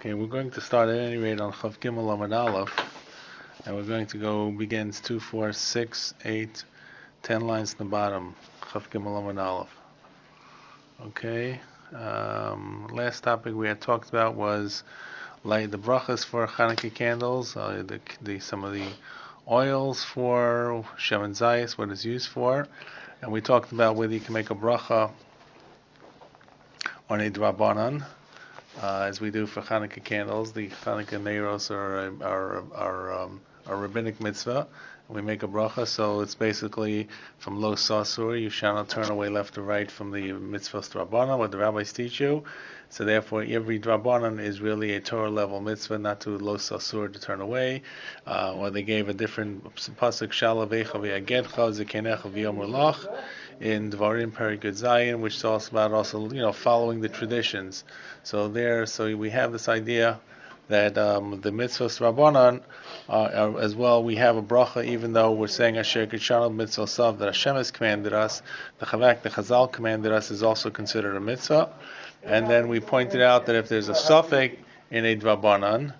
Okay, we're going to start at any rate on Chav Gimel Amud Aleph, and we're going to go begins 2, 4, 6, 8, 10 lines in the bottom. Chav Gimel Amud Aleph. Okay. Last topic we had talked about was light the brachas for Hanukkah candles, some of the oils for Shemen Zayis, what it's used for, and we talked about whether you can make a bracha on a drabanan. As we do for Hanukkah candles, the Hanukkah neiros are a rabbinic mitzvah. We make a bracha, so it's basically from lo sasur. You shall not turn away left or right from the mitzvahs drabanan, what the rabbis teach you. So therefore, every drabanan is really a Torah level mitzvah, not to lo sasur to turn away. Or they gave a different pasuk shalavecha v'yagedcha zekenecha v'yomer lach in Dvarim Perikut Zayin, which talks about also following the traditions. So we have this idea that the mitzvahs rabbanan are as well. We have a bracha, even though we're saying Asher Kishanu mitzvah sav that Hashem has commanded us. The Chazal commanded us is also considered a mitzvah. And then we pointed out that if there's a suffix in a drabanan,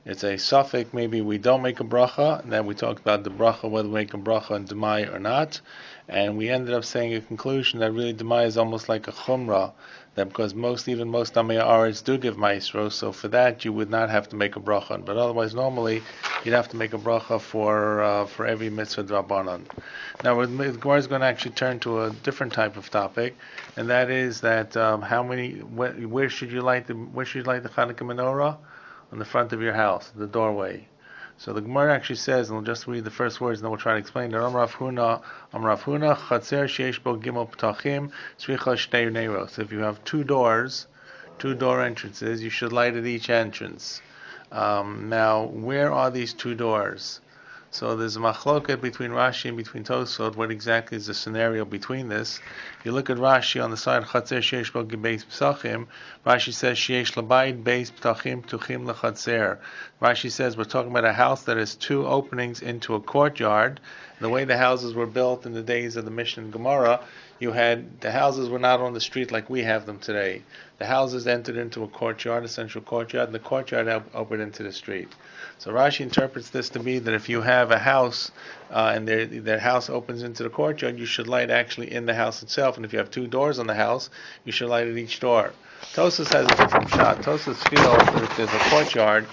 it's a suffix, maybe we don't make a bracha, and then we talked about the bracha, whether we make a bracha on Demai or not, and we ended up saying a conclusion that really Demai is almost like a chumrah, that because most Amei Aretz do give Maestro, so for that you would not have to make a bracha, but otherwise normally you'd have to make a bracha for every mitzvah drabanan. Now the Gemara is going to actually turn to a different type of topic, and that is that where should you light the Hanukkah menorah? On the front of your house, the doorway. So the Gemara actually says, and we'll just read the first words and then we'll try to explain that Am Rav Huna, Chatzer Sheish Bo Gimel Ptachim, Tzricha Shnei Neiros. So if you have two door entrances, you should light at each entrance. Now, where are these two doors? So there's a machloket between Rashi and between Tosfot. What exactly is the scenario between this? If you look at Rashi on the side, Chatzer Sheish Bo Beis Psachim, Rashi says Sheish Labayit Beis Ptachim Tuchim LeChatzer. Rashi says we're talking about a house that has two openings into a courtyard. The way the houses were built in the days of the Mishnah and Gemara, the houses were not on the street like we have them today. The houses entered into a courtyard, a central courtyard, and the courtyard opened into the street. So Rashi interprets this to be that if you have a house and their house opens into the courtyard, you should light actually in the house itself. And if you have two doors on the house, you should light at each door. Tosfos has a different shot. Tosfos feels that if there's a courtyard,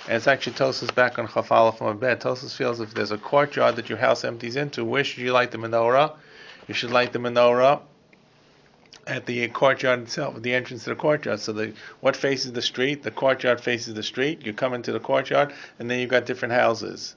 and it's actually Tosfos back on Chafala from a bed, Tosfos feels if there's a courtyard that your house empties into, where should you light the menorah? You should light the menorah at the courtyard itself, at the entrance to the courtyard. So what faces the street? The courtyard faces the street. You come into the courtyard, and then you've got different houses.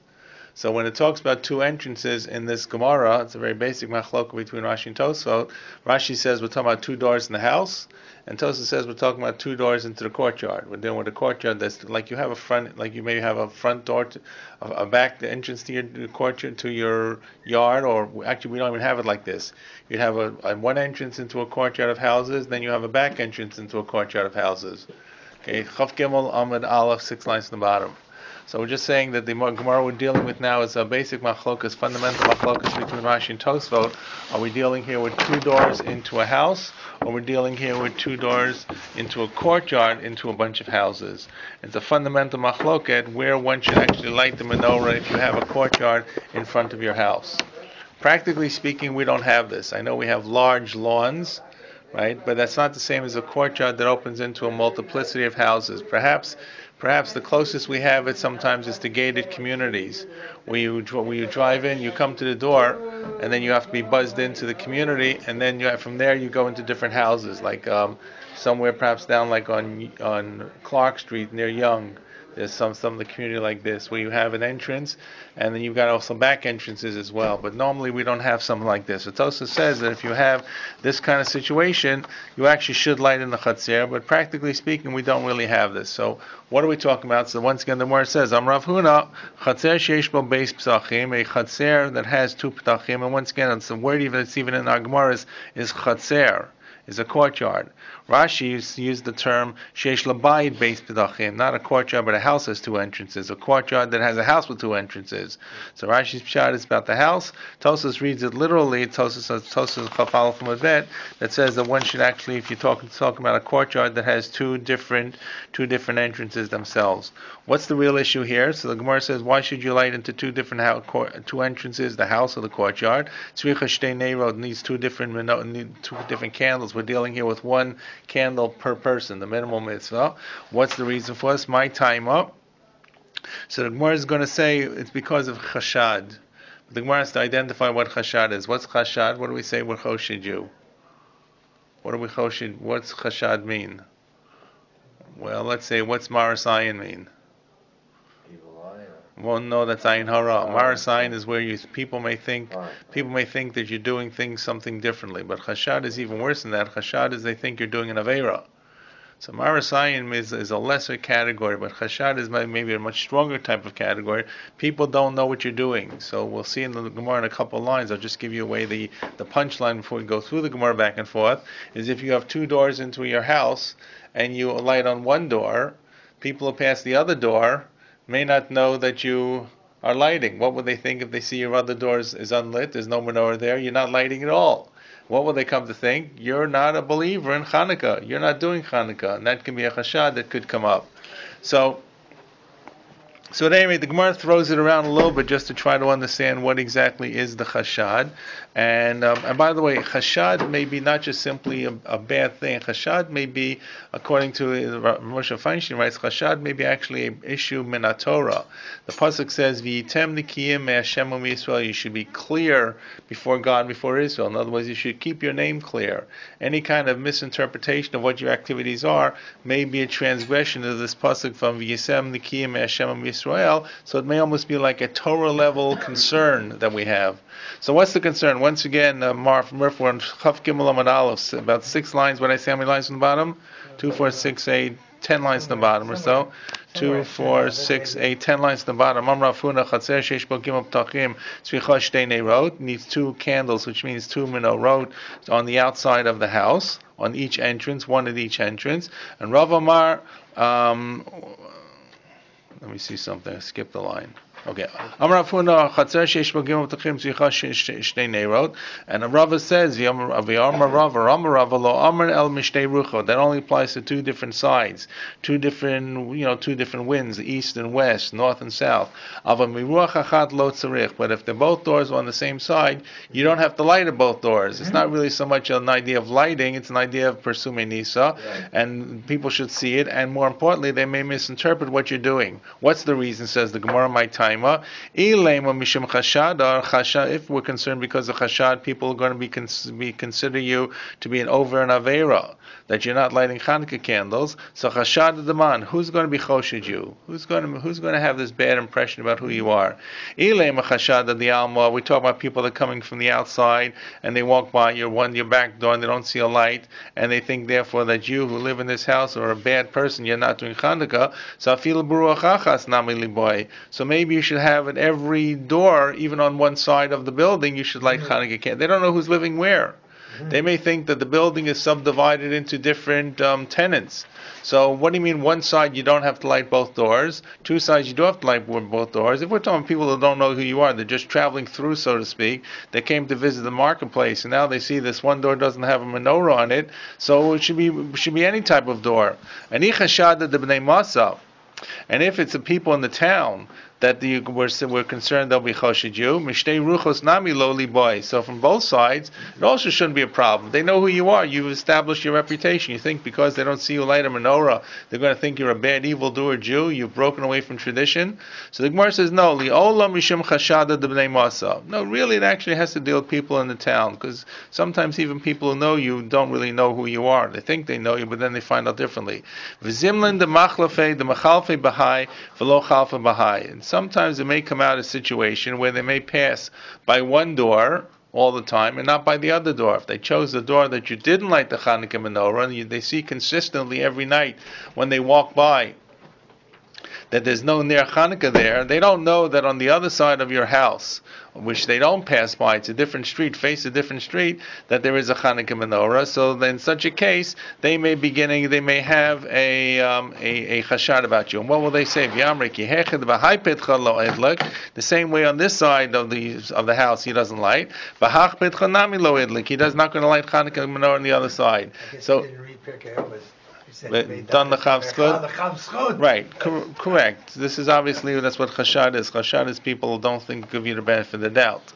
So when it talks about two entrances in this Gemara, it's a very basic machlok between Rashi and Tosfot. Rashi says we're talking about two doors in the house, and Tosfot says we're talking about two doors into the courtyard. We're dealing with a courtyard that's like you have a front, like you maybe have a front door, a back entrance to your courtyard, to your yard, or actually we don't even have it like this. You'd have a one entrance into a courtyard of houses, then you have a back entrance into a courtyard of houses. Okay, Chav Gimel Amud Aleph, 6 lines in the bottom. So we're just saying that the Gemara we're dealing with now is a basic machlokas, fundamental machlokas between Rashi and Tosfot. Are we dealing here with two doors into a house, or we're dealing here with two doors into a courtyard into a bunch of houses? It's a fundamental machloket where one should actually light the menorah if you have a courtyard in front of your house. Practically speaking, we don't have this. I know we have large lawns, right? But that's not the same as a courtyard that opens into a multiplicity of houses. Perhaps the closest we have it sometimes is to gated communities, where you drive in, you come to the door, and then you have to be buzzed into the community, and then from there you go into different houses, like somewhere perhaps down like on Clark Street near Young. There's some of the community like this, where you have an entrance, and then you've got also back entrances as well. But normally we don't have something like this. It also says that if you have this kind of situation, you actually should light in the Chatzer, but practically speaking, we don't really have this. So what are we talking about? So once again, the word says, Am Rav Huna, Chatzer Sheish Bo Beis Psachim, a Chatzer that has two Ptachim, and once again, it's the word that's even in our Gemara is Chatzer. is a courtyard. Rashi used the term sheish labayit beis pedachim, not a courtyard but a house has two entrances, a courtyard that has a house with two entrances. So Rashi's pshat is about the house. Tosas reads it literally. Tosas Chafal from a vet that says that one should actually, if you're talking about a courtyard that has two different entrances themselves. What's the real issue here? So the Gemara says, why should you light into two entrances, the house or the courtyard? Tzricha shtei neirot needs two different candles. We're dealing here with one candle per person, the minimal mitzvah. What's the reason for this? My time up. So the Gemara is going to say it's because of chashad. The Gemara has to identify what chashad is. What's chashad? What do we say we're choshed you? What's chashad mean? Well, let's say, what's maras ayin mean? Well, no, that's ayin hara. Maras ayin is where people may think that you're doing something differently. But chashad is even worse than that. Chashad is they think you're doing an aveira. So maras ayin is a lesser category, but chashad is maybe a much stronger type of category. People don't know what you're doing. So we'll see in the Gemara in a couple of lines. I'll just give you away the punchline before we go through the Gemara back and forth. Is if you have two doors into your house and you light on one door, people who pass the other door may not know that you are lighting. What would they think if they see your other door is unlit? There's no menorah there. You're not lighting at all. What will they come to think? You're not a believer in Hanukkah. You're not doing Hanukkah. And that can be a chashad that could come up. So at any rate, the Gemara throws it around a little bit just to try to understand what exactly is the chashad. And by the way, chashad may be not just simply a bad thing. Chashad may be, according to Moshe Feinstein writes, chashad may be actually an issue min Torah. The pasuk says, "V'yitem nikiyim me'Hashem u'Yisrael." You should be clear before God, before Israel. In other words, you should keep your name clear. Any kind of misinterpretation of what your activities are may be a transgression of this pasuk from "V'yisem nikiyim me'Hashem u'Yisrael." So it may almost be like a Torah level concern that we have. So what's the concern? Once again, Murph, we're on Chaf Gimel Amud Aleph, about 6 lines. What I say, how many lines from the bottom? 2, 4, 6, 8, 10 lines from the bottom or so. 2, 4, 6, 8, 10 lines from the bottom. Amrafuna Chatzer Sheish Bo Gimel Ptachim Tzricha Shtei Neirot needs 2 candles, which means 2 menorot on the outside of the house, on each entrance, one at each entrance. And Rav Amar, let me see something. I skipped the line. Okay. Amrafuna Chatzer Sheish Bo Gimel Ptachim Tzricha Shtei Neirot, and Rava says V'Amar Rava Lo Amar El Mishtei Rucho. That only applies to 2 different sides, 2 different winds, east and west, north and south. Ava Miruach Achat Lo Tzarich. But if they're both doors on the same side, you don't have to light at both doors. It's not really so much an idea of lighting; it's an idea of Persume Nisa, and people should see it. And more importantly, they may misinterpret what you're doing. What's the reason? Says the Gemara, my time. If we're concerned because of chashad, people are going to consider you to be an over and avera, that you're not lighting Hanukkah candles. So chashad the who's going to be choshed you? Who's going to have this bad impression about who you are? Chashad the alma. We talk about people that are coming from the outside and they walk by your back door and they don't see a light and they think therefore that you who live in this house are a bad person. You're not doing Hanukkah. So afil buruachachas namili boy. So maybe you should have at every door, even on one side of the building, you should light Hanukkah candles. They don't know who's living where. They may think that the building is subdivided into different tenants. So what do you mean one side you don't have to light both doors, 2 sides you do have to light both doors? If we're talking people who don't know who you are, they're just traveling through, so to speak, they came to visit the marketplace and now they see this one door doesn't have a menorah on it, so it should be any type of door. And if it's the people in the town that we're concerned they'll be choshed you, mishtei ruchos nami lowly boy. So from both sides, it also shouldn't be a problem. They know who you are. You've established your reputation. You think because they don't see you light a menorah, they're going to think you're a bad, evildoer Jew. You've broken away from tradition. So the Gemara says, no, li'olam mishum chashada debnei masa. No, really, it actually has to deal with people in the town, because sometimes even people who know you don't really know who you are. They think they know you, but then they find out differently. V'zimlin de machlafe de machalfe bahai v'lo chalfe bahai. And sometimes it may come out a situation where they may pass by one door all the time and not by the other door. If they chose the door that you didn't light the Hanukkah menorah, and they see consistently every night when they walk by that there's no Ner Chanukah there, they don't know that on the other side of your house, which they don't pass by, it's a different street, face a different street, that there is a Chanukah menorah. So then in such a case, they may have a chashad about you. And what will they say? The same way on this side of the house, he doesn't light. He does not going to light Chanukah menorah on the other side. So. Done the Chavskut? Right, correct. This is obviously, that's what Chashad is. Chashad is people who don't give you the benefit of the doubt.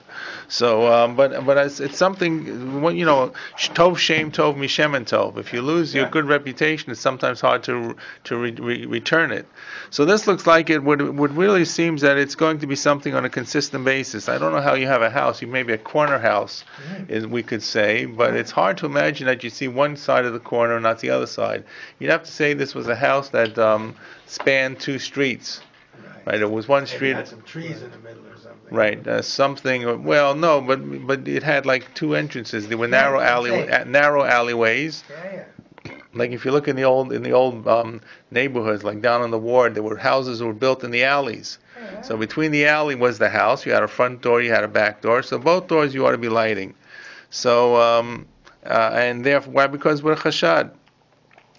So, but it's something, Tov Shem Tov Mishem and Tov. If you lose your good reputation, it's sometimes hard to return it. So this looks like it would really seems that it's going to be something on a consistent basis. I don't know how you have a house. You may be a corner house, we could say, but it's hard to imagine that you see one side of the corner and not the other side. You'd have to say this was a house that spanned two streets. Right, it was one street. It had some trees in the middle or something. Right, something. Well, no, but it had like two entrances. There were narrow alleyways. Yeah. Like if you look in the old neighborhoods, like down on the ward, there were houses that were built in the alleys. Yeah. So between the alley was the house. You had a front door, you had a back door. So both doors you ought to be lighting. So and therefore, why? Because we're chashad.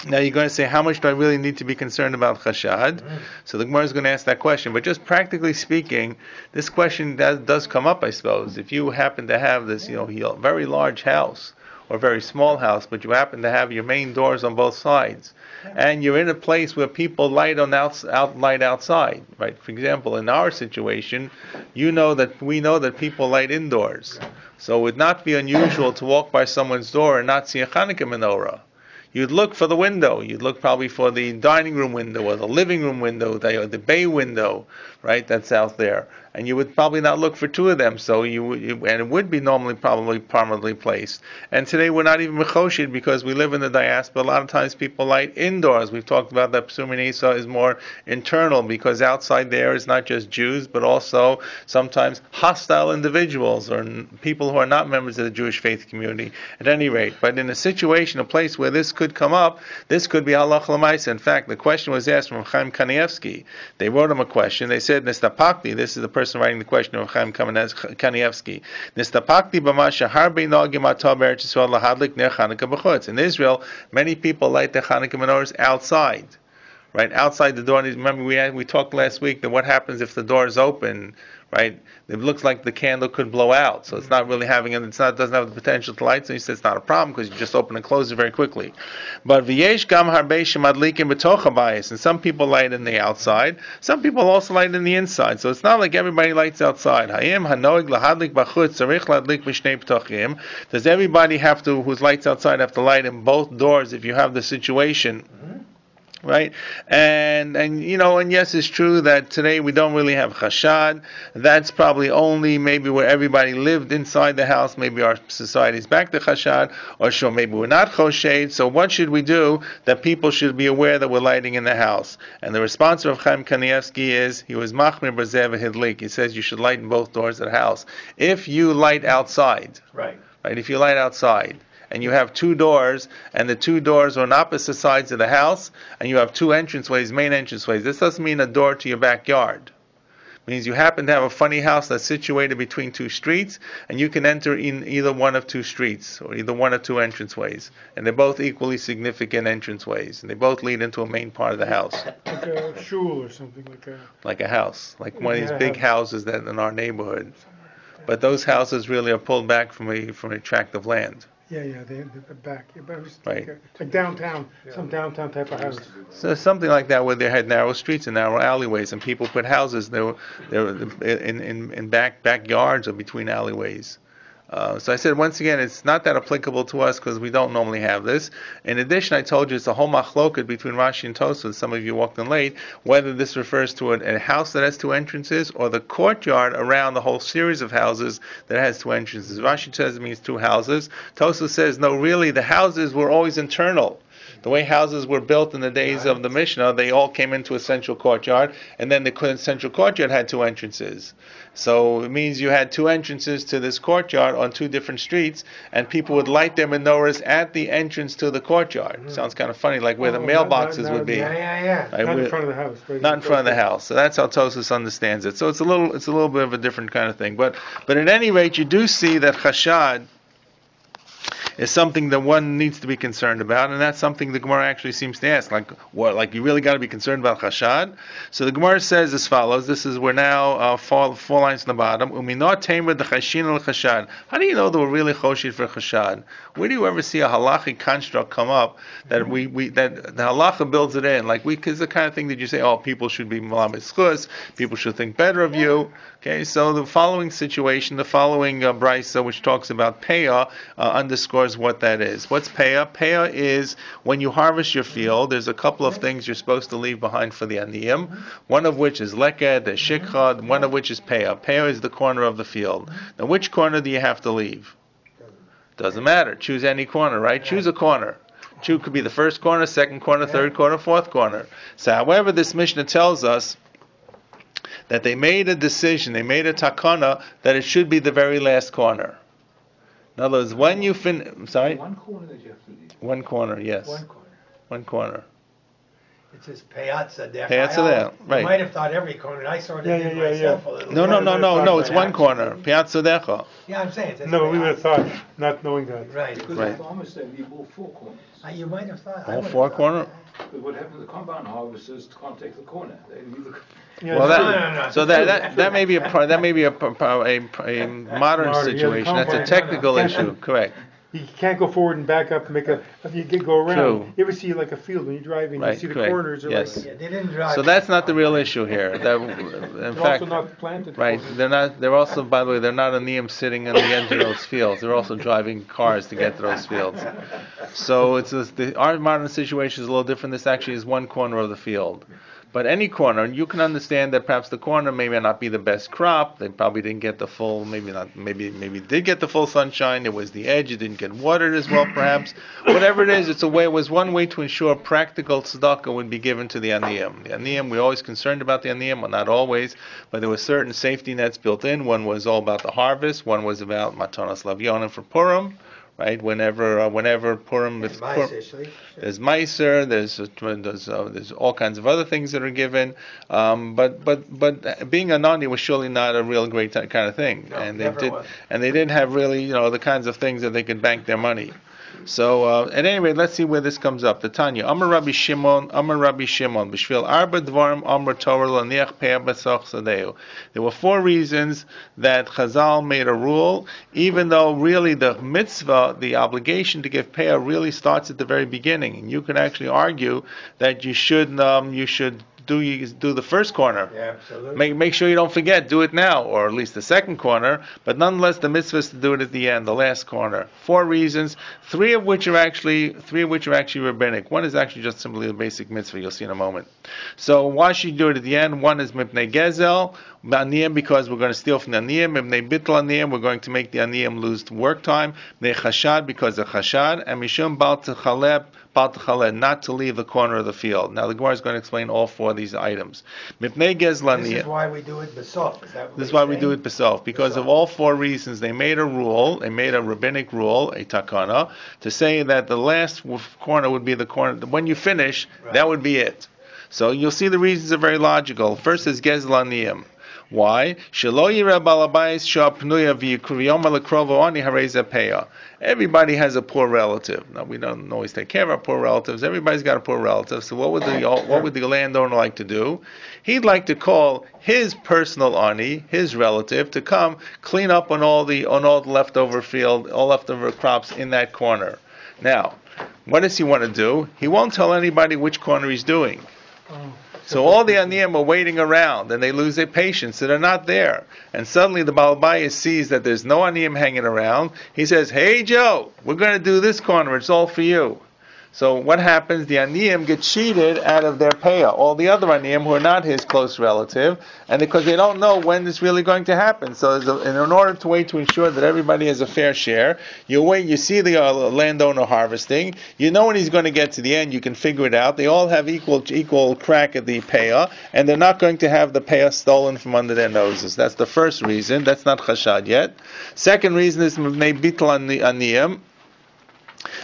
Now you're going to say, how much do I really need to be concerned about chashad? So the Gemara is going to ask that question. But just practically speaking, this question does come up, I suppose. If you happen to have this, very large house or very small house, but you happen to have your main doors on both sides, and you're in a place where people light outside, right? For example, in our situation, we know that people light indoors. So it would not be unusual to walk by someone's door and not see a Chanukah menorah. You'd look for the window. You'd look probably for the dining room window or the living room window, the bay window, right? That's out there, and you would probably not look for two of them. So and it would be normally probably prominently placed. And today we're not even mechoshid because we live in the diaspora. A lot of times people light indoors. We've talked about that Psumim Isa is more internal because outside there is not just Jews but also sometimes hostile individuals or people who are not members of the Jewish faith community. At any rate, but in a place where this could come up, this could be halach l'maisa. In fact, the question was asked from Chaim Kanievsky. They wrote him a question. They said, Nistapakti, this is the person writing the question of Chaim Kanievsky. Nistapakti b'masha harbe nogim atah be'eretz Yisrael lahadlik ner Chanukah b'chutz. In Israel, many people light their Chanukah menorahs outside. Right, outside the door. And remember, we talked last week that what happens if the door is open, right? It looks like the candle could blow out, so it's not really doesn't have the potential to light. So he says it's not a problem because you just open and close it very quickly. But v'yesh gam harbei shemadlikim b'toch habayis, and some people light in the outside. Some people also light in the inside. So it's not like everybody lights outside. Hayim hanoig lahadlik b'chutz tzarich ladlik b'shnei ptochim. Does everybody whose lights outside have to light in both doors if you have the situation? Right, and yes, it's true that today we don't really have chashad. That's probably only maybe where everybody lived inside the house. Maybe our society is back to chashad, or sure, maybe we're not choshed. So what should we do that people should be aware that we're lighting in the house? And the response of Chaim Kanievsky is he was machmir b'zeh v'hidlik. He says you should light in both doors of the house. If you light outside, right. If you light outside, and you have two doors, and the two doors are on opposite sides of the house, and you have two main entranceways. This doesn't mean a door to your backyard. It means you happen to have a funny house that's situated between two streets, and you can enter in either one of two streets, or either one of two entranceways. And they're both equally significant entranceways, and they both lead into a main part of the house. Like a shul or something like that. Like a house, like one of these big houses that in our neighborhood. But those houses really are pulled back from a tract of land. Yeah, the back. Yeah, but it was like downtown, some downtown type of house. So something like that, where they had narrow streets and narrow alleyways, and people put houses they're in backyards or between alleyways. So I said, once again, it's not that applicable to us because we don't normally have this. In addition, I told you it's a whole machloket between Rashi and Tosfos. Some of you walked in late, whether this refers to a house that has two entrances or the courtyard around the whole series of houses that has two entrances. Rashi says it means two houses. Tosfos says, no, really, the houses were always internal. The way houses were built in the days of the Mishnah, they all came into a central courtyard, and then the central courtyard had two entrances. So it means you had two entrances to this courtyard on two different streets, and people would light their menorahs at the entrance to the courtyard. Sounds kind of funny, like where the mailboxes would be. Not in front of the house. Not in front of the house. So that's how Tosfos understands it. So it's a little bit of a different kind of thing. But at any rate, you do see that chashad is something that one needs to be concerned about, and that's something the Gemara actually seems to ask. Like, what? Like, you really got to be concerned about chashad? So the Gemara says as follows. This is, we're now four lines in the bottom. Uminot tamer the chashin al chashad. How do you know that we're really choshid for chashad? Where do you ever see a halachic construct come up that that the halacha builds it in? Like, because the kind of thing that you say, oh, people should be malamed schus, people should think better of you. Okay, so the following situation, the following brisa, which talks about peah, underscores what that is. What's peah? Peah is when you harvest your field, there's a couple of things you're supposed to leave behind for the aniyim, one of which is leked, there's shikha, one of which is peah. Peah is the corner of the field. Now, which corner do you have to leave? Doesn't matter. Choose any corner, right? Choose a corner. Choose could be the first corner, second corner, third corner, fourth corner. So, however, this Mishnah tells us that they made a decision, they made a takana, that it should be the very last corner. In other words, when you I'm sorry? One corner that you have to leave. One corner, yes. One corner. One corner. It says Payatza there. Payatza there, right. You might have thought every corner, and I sort of did myself a little. No, it's one corner. Piazza decha. Yeah, I'm saying. No, but we would have thought, not knowing that. Right. Because the farmers say leave all four corners. You might have thought. All four corner? But what happens to the combine harvesters can't take the corner. They leave the Well, No. So that may be a modern situation. That's a technical issue. Correct. You can't go forward and back up and you go around. True. You ever see like a field when you're driving, Right, you see the correct. corners are Yes. like. Yeah, they didn't drive. So that's not the real issue here. They're In fact, also not planted. right? They're not. They're also, by the way, they're not a niyam sitting on the edge of those fields. They're also driving cars to get to those fields. So our modern situation is a little different. This actually is one corner of the field. But any corner, you can understand that perhaps the corner may not be the best crop. They probably didn't get the full, maybe did get the full sunshine. It was the edge. It didn't get watered as well, perhaps. Whatever it is, it was one way to ensure practical tzedakah would be given to the aniyim. The aniyim, we're always concerned about the aniyim, well, not always, but there were certain safety nets built in. One was all about the harvest. One was about matanas lavyonim for Purim. Right, whenever Purim, there's Meiser, there's all kinds of other things that are given, but being a nani was surely not a real great kind of thing, No, and they didn't have really the kinds of things that they could bank their money. So at any rate, let's see where this comes up. The Tanya, Amar Rabbi Shimon, B'shvil Arba Dvarim Amar Torah L'niach Peah B'soch Sadeu. There were 4 reasons that Chazal made a rule, even though really the mitzvah, the obligation to give Peah, really starts at the very beginning. And you can actually argue that you should do the first corner. Yeah, absolutely. Make sure you don't forget. Do it now, or at least the second corner. But nonetheless, the mitzvah is to do it at the end, the last corner. 4 reasons, 3 of which are actually rabbinic. One is actually just simply the basic mitzvah. You'll see in a moment. So why should you do it at the end? One is mipnei gezel, aniyim, because we're going to steal from the aniyim. Mipnei bittul aniyim, we're going to make the aniyim lose work time. Mipnei chashad, because of chashad, and mishum bal techaleb, not to leave the corner of the field. Now the Gemara is going to explain all 4 of these items. This is why we do it besof. This is why we do it besof, because of all 4 reasons. They made a rule, they made a rabbinic rule, a takana, to say that the last corner would be the corner. When you finish, that would be it. So you'll see the reasons are very logical. First is gezel aniyim. Why? Everybody has a poor relative. Now we don't always take care of our poor relatives. Everybody's got a poor relative. So what would the landowner like to do? He'd like to call his personal ani, his relative, to come clean up on all the leftover field, all leftover crops in that corner. Now, what does he want to do? He won't tell anybody which corner he's doing. So all the aniyim are waiting around, and they lose their patience, so they're not there. And suddenly the Baal Bayis sees that there's no aniyim hanging around. He says, "Hey Joe, we're going to do this corner. It's all for you." So what happens? The aniyim get cheated out of their payah. All the other aniyim who are not his close relative, and because they don't know when it's really going to happen. So in order to ensure that everybody has a fair share, you wait. You see the landowner harvesting. You know when he's going to get to the end. You can figure it out. They all have equal crack at the payah, and they're not going to have the payah stolen from under their noses. That's the first reason. That's not chashad yet. Second reason is mevnei bittul aniyim.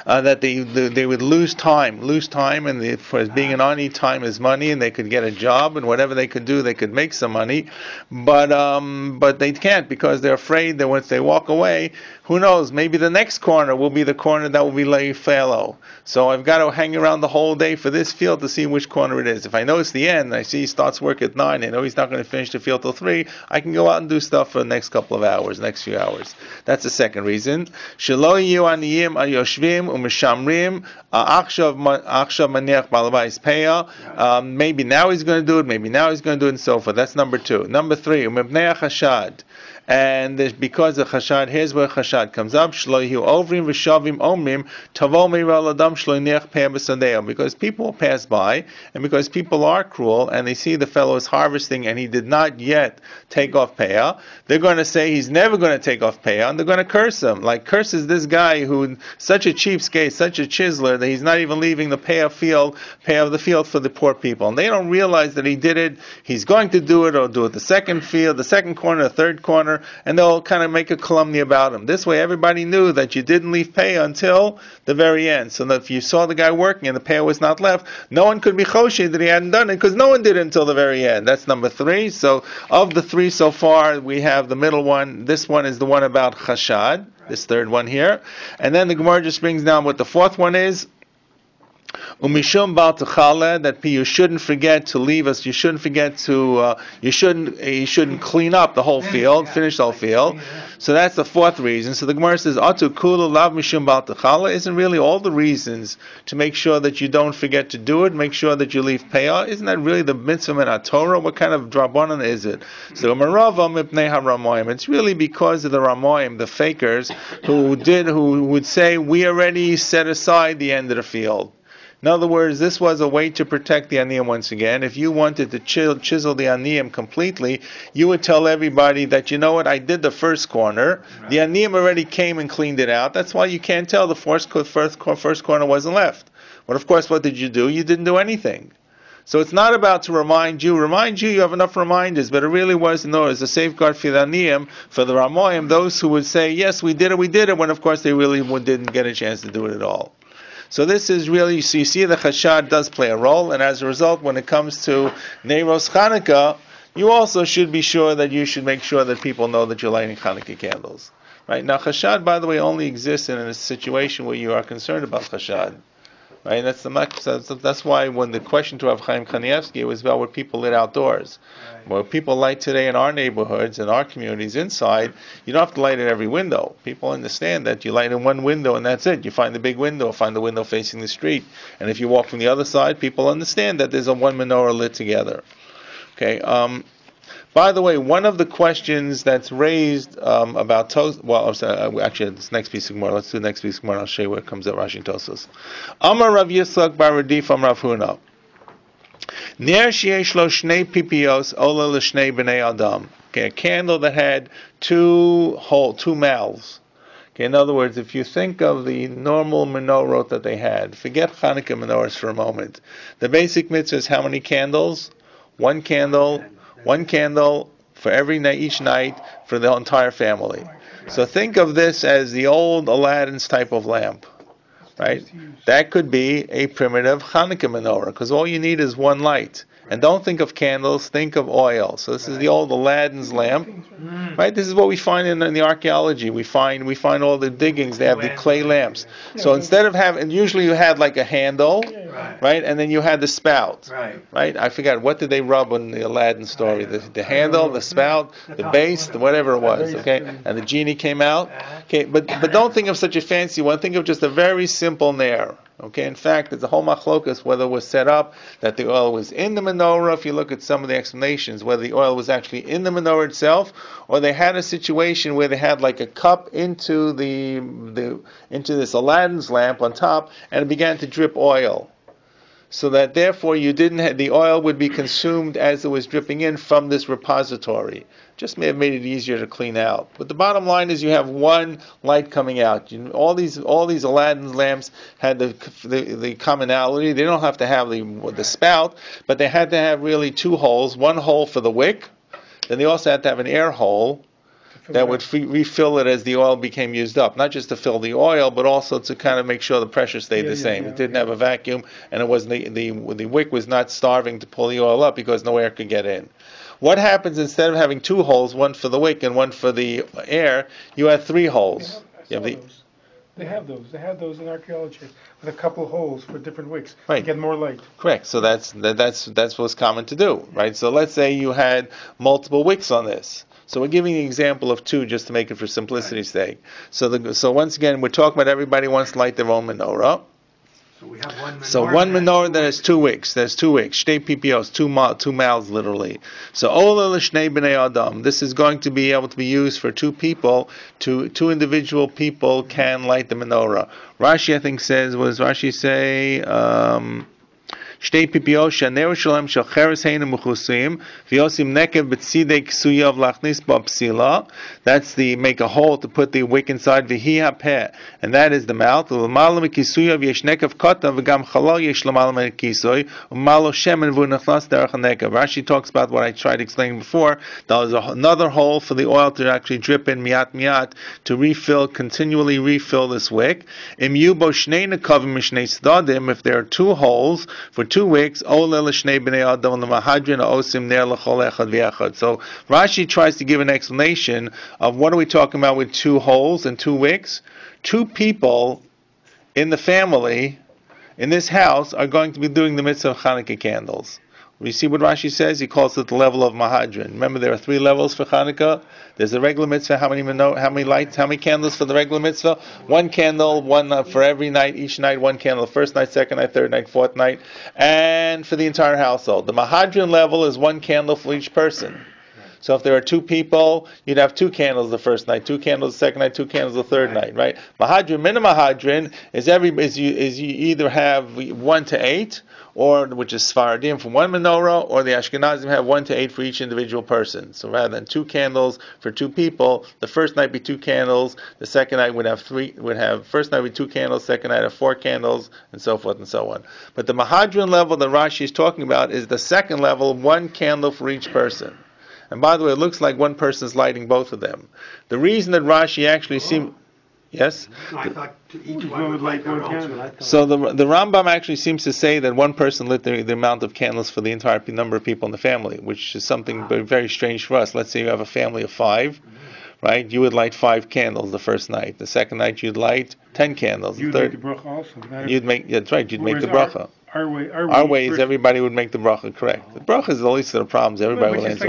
That they would lose time, and for being an ani, time is money, and they could get a job, and whatever they could do, they could make some money, but they can't because they're afraid that once they walk away, who knows, maybe the next corner will be the corner that will be lay fallow. So I've got to hang around the whole day for this field to see which corner it is. If I know it's the end, I see he starts work at 9, I know he's not going to finish the field till 3, I can go out and do stuff for the next couple of hours, next few hours. That's the second reason. Shelo yiyu aniyim yoshvim u'mishamrim achshav maniach balabais peah. Maybe now he's going to do it, maybe now he's going to do it, and so forth. That's number 2. Number 3, umibnei chashad. And because of chashad, here's where chashad comes up. Shloihu ovrim v'shavim omrim tavo meira ladam shloiniach peh b'sadeo. Because people pass by, and because people are cruel, and they see the fellow is harvesting, and he did not yet take off payah, they're going to say he's never going to take off payah, and they're going to curse him. Like curses this guy who such a cheapskate, such a chiseler that he's not even leaving the payah of the field for the poor people. And they don't realize that he did it. He's going to do it, or do it the second field, the second corner, the third corner. And they'll kind of make a calumny about him. This way everybody knew that you didn't leave payah until the very end. So that if you saw the guy working and the payah was not left, no one could be choshed that he hadn't done it because no one did it until the very end. That's number 3. So of the 3 so far, we have the middle one. This one is the one about chashad, this third one here. And then the Gemara just brings down what the fourth one is. Umishum bal techale, that you shouldn't forget to leave us. You shouldn't forget to. You shouldn't clean up the whole field, finish the whole field. So that's the fourth reason. So the Gemara says, "Atu kulu lav mishum bal techale." Isn't really all the reasons to make sure that you don't forget to do it. Make sure that you leave payah. Isn't that really the mitzvah in Torah? What kind of drabanan is it? So Marava mipnei haramoyim. It's really because of the ramoyim, the fakers, who would say we already set aside the end of the field. In other words, this was a way to protect the aniyim once again. If you wanted to chisel the aniyim completely, you would tell everybody that, you know what, I did the first corner. Right. The aniyim already came and cleaned it out. That's why you can't tell the first corner wasn't left. But of course, what did you do? You didn't do anything. So it's not about to remind you. You have enough reminders, but it really was, no, it's a safeguard for the aniyim, for the ramoyim, those who would say, yes, we did it, when of course they really didn't get a chance to do it at all. So this is really, so you see the chashad does play a role, and as a result, when it comes to Neiros Chanukah, you also should be sure that you should make sure that people know that you're lighting Chanukah candles. Right? Now chashad, by the way, only exists in a situation where you are concerned about chashad. Right? That's why when the question to Rav Chaim Kanievsky was about what people lit outdoors. Right. What people light today in our neighborhoods, in our communities inside, you don't have to light at every window. People understand that you light in one window and that's it. You find the big window, find the window facing the street. And if you walk from the other side, people understand that there's a one menorah lit together. Okay. By the way, one of the questions that's raised about actually, this next piece of Gemara. Let's do the next piece of Gemara. I'll show you where it comes up. Rashi Tosfos. Amar Rav Yitzchak bar Radif Amar Rav Huna. Ner sheyesh lo shnei pipios ola l'shnei bnei adam. Okay, a candle that had two mouths. Okay, in other words, if you think of the normal menorah that they had, forget Hanukkah menorahs for a moment. The basic mitzvah is how many candles? One candle for every night, each night, for the entire family. So think of this as the old Aladdin's type of lamp, right? That could be a primitive Hanukkah menorah, because all you need is one light. And don't think of candles, think of oil. So this is the old Aladdin's lamp, right? This is what we find in the archaeology. We find all the diggings. They have the clay lamps. So instead of having, usually you had like a handle, right? And then you had the spout, right? I forgot, what did they rub on the Aladdin story? The handle, the spout, the base, whatever it was, okay? And the genie came out. Okay, but don't think of such a fancy one. Think of just a very simple nair. Okay, in fact, there's a whole machlokas whether it was set up that the oil was in the menorah. If you look at some of the explanations, whether the oil was actually in the menorah itself, or they had a situation where they had like a cup into into this Aladdin's lamp on top, and it began to drip oil, so that therefore you didn't the oil would be consumed as it was dripping in from this repository. Just may have made it easier to clean out. But the bottom line is you have one light coming out. All these Aladdin lamps had the commonality. They don't have to have the spout, but they had to have really two holes. One hole for the wick. Then they also had to have an air hole that would refill it as the oil became used up. Not just to fill the oil, but also to kind of make sure the pressure stayed the same. It didn't have a vacuum, and it wasn't the wick was not starving to pull the oil up because no air could get in. What happens instead of having two holes, one for the wick and one for the air, you have three holes. They have those in archaeology with a couple of holes for different wicks to get more light. Correct. So that's what's common to do, right? So let's say you had multiple wicks on this. So we're giving an example of two just to make it for simplicity's sake. So once again, we're talking about everybody wants to light their own menorah. So we have one menorah. So one menorah that has two wicks. There's two wicks. Shtei PPOs, two mouths literally. So ola l'shnei b'nei adam. This is going to be able to be used for two people. Two individual people can light the menorah. Rashi, I think, Rashi say? Shtei PPO she'ner shalem shel cheres heinu mechusim v'yosim nekev b'tzidei ksuyav lachnis b'psila. That's the make a hole to put the wick inside. V'hi hapeh, and that is the mouth. U'l'mala mekisuyav yesh nekev katan v'gam chalal yesh l'mala mekisuy u'malo shemen v'unachnas derech nekev. Rashi talks about what I tried to explain before. There's another hole for the oil to actually drip in miat to continually refill this wick. Im yubo shnei nekavim mishnei tzdadim. If there are two holes for two wicks, so Rashi tries to give an explanation of what are we talking about with two holes and two wicks. Two people in the family, in this house, are going to be doing the mitzvah of Hanukkah candles. You see what Rashi says? He calls it the level of Mahadran. Remember, there are three levels for Hanukkah. There's a regular mitzvah. How many lights? How many candles for the regular mitzvah? One candle, one for every night. Each night, one candle. First night, second night, third night, fourth night, and for the entire household. The Mahadran level is one candle for each person. So if there are two people, you'd have two candles the first night, two candles the second night, two candles the third night, right? Mahadran, minimum Mahadran is you either have 1 to 8, or which is Sfaradim for one menorah, or the Ashkenazim have 1 to 8 for each individual person. So rather than two candles for two people, the first night be two candles, the second night first night be two candles, second night have 4 candles, and so forth and so on. But the Mahadran level that Rashi is talking about is the second level, 1 candle for each person. And by the way, it looks like one person is lighting both of them. The reason that Rashi actually seems... Yes? No, I thought each one would light their own. So the Rambam actually seems to say that one person lit the amount of candles for the entire number of people in the family, which is something very strange for us. Let's say you have a family of 5, right? You would light 5 candles the first night. The second night you'd light 10 candles. You'd make the bracha also. That's right, you'd make the bracha. Our way is everybody would make the bracha, correct. The bracha is the least of the problems. Everybody will answer.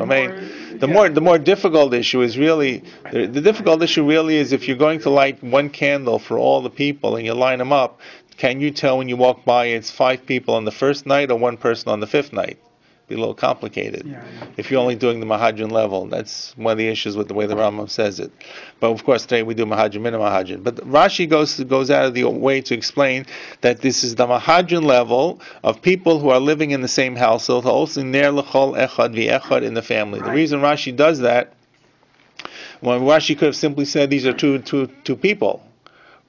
The more difficult issue is really the difficult issue really is if you're going to light one candle for all the people and you line them up. Can you tell when you walk by it's 5 people on the first night or one person on the 5th night? Be a little complicated. If you're only doing the Mahadran level, that's one of the issues with the way the Rambam says it. But of course today we do Mahadran, minimum Mahadran. But Rashi goes out of the way to explain that this is the Mahadran level of people who are living in the same household, also ner l'chol echad v'echad in the family. The reason Rashi does that, when Rashi could have simply said these are two people,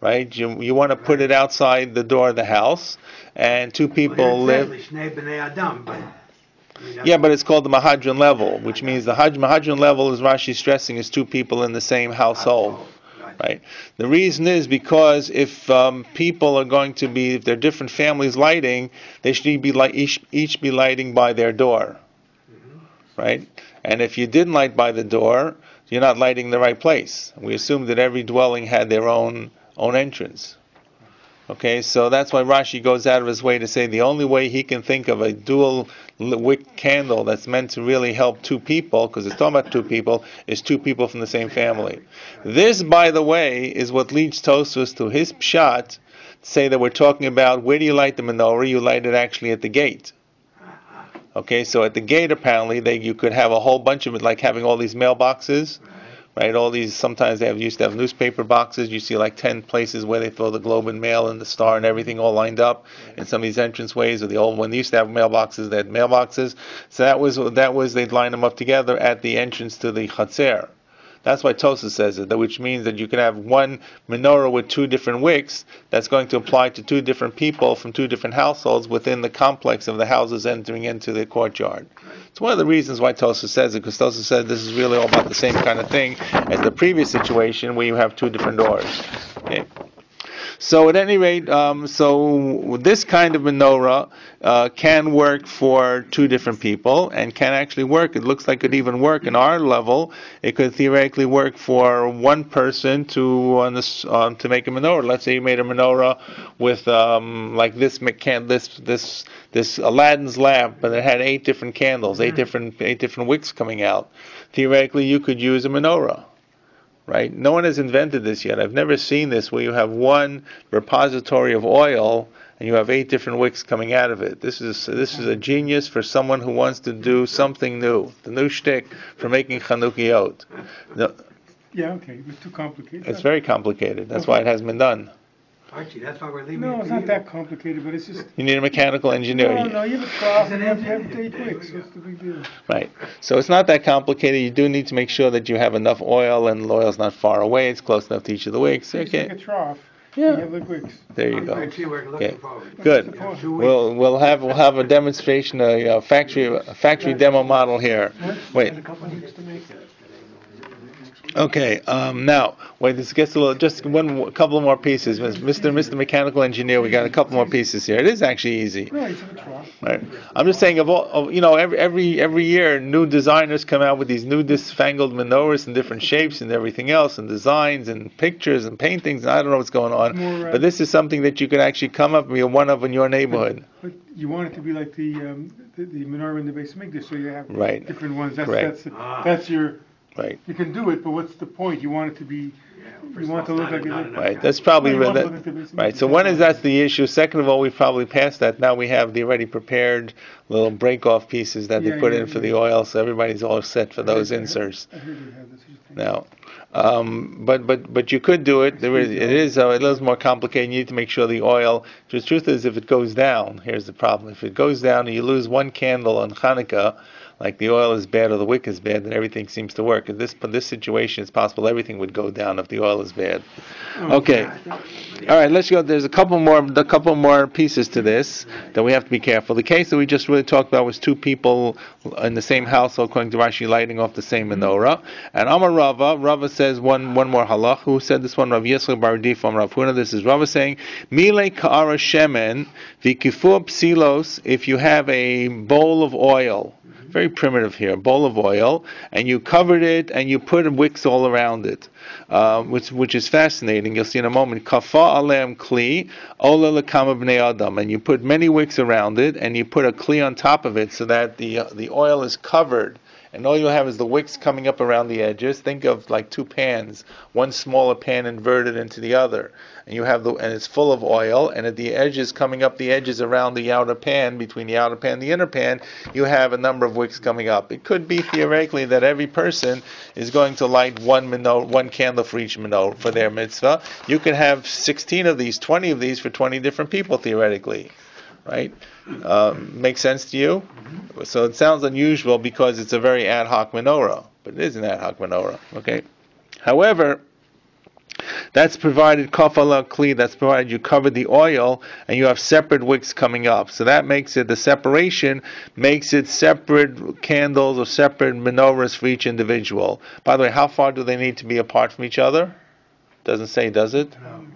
right? You want to put it outside the door of the house, and two people live. Yeah, but it's called the Mahadran level, which means the Mahadran level, as Rashi is stressing, is 2 people in the same household. Right? The reason is because if people are going to be, if they're different families lighting, they should be each be lighting by their door. Right? And if you didn't light by the door, you're not lighting the right place. We assume that every dwelling had their own entrance. Okay, so that's why Rashi goes out of his way to say the only way he can think of a dual wick candle that's meant to really help two people, because it's talking about two people, is two people from the same family. This, by the way, is what leads Tosfos to his pshat, to say that we're talking about where do you light the menorah? You light it actually at the gate. Okay, so at the gate apparently you could have a whole bunch of it, like having all these mailboxes, right? All these, sometimes they used to have newspaper boxes. You see like 10 places where they throw the Globe and Mail and the Star and everything all lined up in some of these entranceways. Or the old, when they used to have mailboxes, they had mailboxes. So that was they'd line them up together at the entrance to the Chatzer. That's why Tosfos says it, which means that you can have one menorah with two different wicks that's going to apply to two different people from two different households within the complex of the houses entering into the courtyard. It's one of the reasons why Tosfos says it, because Tosfos said this is really all about the same kind of thing as the previous situation where you have two different doors. Okay. So at any rate, so this kind of menorah can work for two different people and can actually work. It looks like it could even work in our level. It could theoretically work for one person to make a menorah. Let's say you made a menorah with like this Aladdin's lamp, but it had 8 different candles, 8 different wicks coming out. Theoretically, you could use a menorah. Right? No one has invented this yet. I've never seen this where you have one repository of oil and you have 8 different wicks coming out of it. This is a genius for someone who wants to do something new. The new shtick for making Chanukiot. Yeah, okay, it's too complicated. It's very complicated. That's why it hasn't been done. Archie, that's why we're leaving. No, it's not that complicated, but it's just... You need a mechanical engineer. No, you have a trough and you have 8 wicks. What's the big deal? Right. So it's not that complicated. You do need to make sure that you have enough oil and the oil's not far away. It's close enough to each of the wicks. It's Okay. like a trough. Yeah. You have the wicks. There you go. Actually, we're looking Okay. forward. Good. We'll have a demonstration, a factory demo model here. Wait. Okay. Now, wait. This gets a little. Just a couple more pieces, Mr. Mechanical Engineer. We got a couple more pieces here. It is actually easy. No, it's a trough. Right. I'm just saying, every year, new designers come out with these new fangled menorahs in different shapes and everything else, and designs and pictures and paintings. And I don't know what's going on, but this is something that you could actually come up with one of in your neighborhood. But you want it to be like the menorah in the base of Mikdash, so you have different ones. That's your. Right. You can do it, but what's the point? You want it to be. You want it to look like it. Right. That's probably right. So one is that's the issue. Second of all, we've probably passed that. Now we have the already prepared little break-off pieces that they put in for the oil, so everybody's all set for those inserts. I heard you have this. Now, but you could do it. It is a little more complicated. You need to make sure the oil. The truth is, if it goes down, here's the problem. If it goes down and you lose one candle on Hanukkah, like the oil is bad or the wick is bad, then everything seems to work. In this situation, it's possible everything would go down if the oil is bad. Okay, all right. Let's go. There's a couple more pieces to this that we have to be careful. The case that we just really talked about was two people in the same household, according to Rashi, lighting off the same menorah. And Amar Rava says one more halach. Who said this one? Rav Yisrael Bar Di from Rav Huna. This is Rava saying, Mile ka'ara shemen v'kifur psilos. If you have a bowl of oil. Very primitive here, a bowl of oil, and you covered it and you put wicks all around it, which is fascinating. You'll see in a moment. Kafa alem kli ola lekama bnei adam, and you put many wicks around it, and you put a kli on top of it so that the oil is covered. And all you'll have is the wicks coming up around the edges. Think of like two pans, one smaller pan inverted into the other, and you have and it's full of oil. And at the edges, coming up the edges around the outer pan, between the outer pan and the inner pan, you have a number of wicks coming up. It could be theoretically that every person is going to light one candle for each menorah for their mitzvah. You could have 16 of these, 20 of these for 20 different people theoretically. Right? Makes sense to you? Mm-hmm. So it sounds unusual because it's a very ad hoc menorah, but it is an ad hoc menorah. Okay. However, that's provided kafala kli. That's provided you cover the oil and you have separate wicks coming up. So that makes it the separation makes it separate candles or separate menorahs for each individual. By the way, how far do they need to be apart from each other? Doesn't say, does it? No.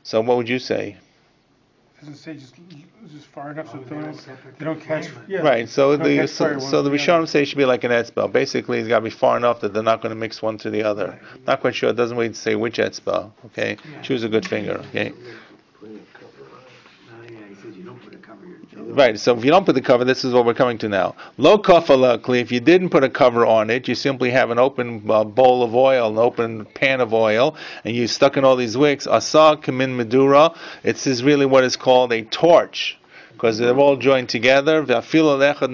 So what would you say? Doesn't say just far enough so they don't catch. Yeah. Right. So the Rishonim say it should be like an etzbah. Basically, it's got to be far enough that they're not going to mix one to the other. Not quite sure. It doesn't really say which etzbah. Okay. Choose a good finger. Okay. Right, so if you don't put the cover, this is what we're coming to now. Lo kafalakli, if you didn't put a cover on it, you simply have an open bowl of oil, an open pan of oil, and you stuck in all these wicks. Asa kamin medura, it's really what is called a torch, because they're all joined together. It's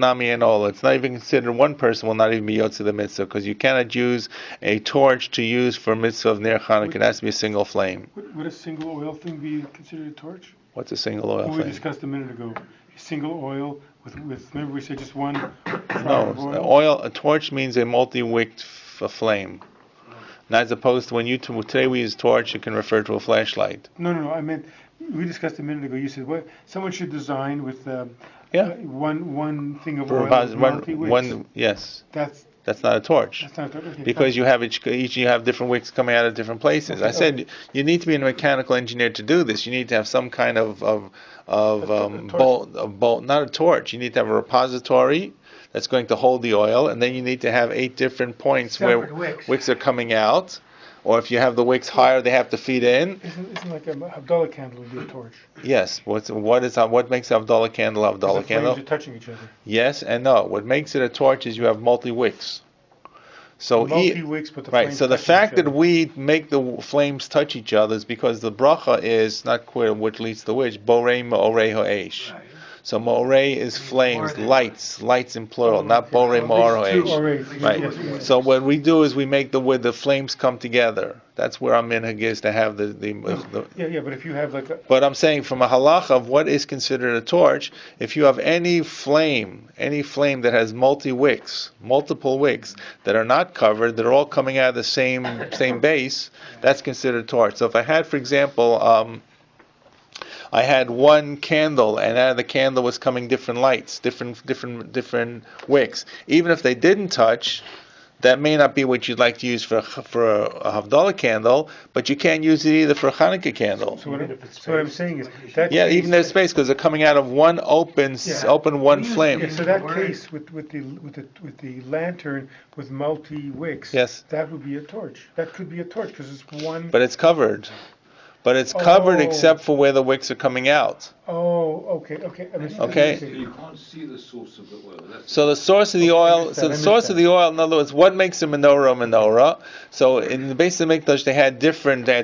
not even considered, one person will not even be yotze the mitzvah, because you cannot use a torch to use for mitzvah of Ner Chanukah. It has to be a single flame. Would a single oil thing be considered a torch? What's a single oil We flame? discussed a minute ago. A single oil with remember we said just one No, of oil? a torch means a multi-wicked flame. Not as opposed to when today we use torch, it can refer to a flashlight. No. I meant we discussed a minute ago. You said someone should design with one thing of oil with multi-wicks. Yes. That's not a torch. That's not a torch. Okay, because you have each you have different wicks coming out of different places. I said you need to be a mechanical engineer to do this. You need to have some kind of bolt, not a torch. You need to have a repository that's going to hold the oil, and then you need to have 8 different points separate where wicks. Wicks are coming out. Or if you have the wicks higher, they have to feed in. Isn't like a Havdalah candle would be a torch? Yes. What makes a Havdalah candle a Havdalah candle? Flames are touching each other. Yes and no. What makes it a torch is you have multi wicks. So multi-wicks, but the right. flames So the touch fact each other. that we make the flames touch each other is because the bracha is not clear which leads to which. Borei ma'orei ha'esh. Right. So ma'orei is flames, lights in plural, not borei ma'orei ha'esh. Right. So what we do is we make the flames come together. That's where our minhag is to have the Yeah, but if you have like a... But I'm saying from a halacha of what is considered a torch, if you have any flame that has multiple wicks that are not covered, that are all coming out of the same base, that's considered a torch. So if I had, for example, I had one candle, and out of the candle was coming different lights, different wicks. Even if they didn't touch, that may not be what you'd like to use for a Havdalah candle, but you can't use it either for a Chanukah candle. So what I'm saying is that even there's space because they're coming out of one open flame. Yeah, so that case with the lantern with multi wicks, yes, that would be a torch. That could be a torch because it's one. But it's covered. But it's covered except for where the wicks are coming out. Oh, okay. Okay. So you can't see the source of the oil. So the source of the oil. So the source of the oil, in other words, what makes a menorah? So in the base of the Mikdash, they had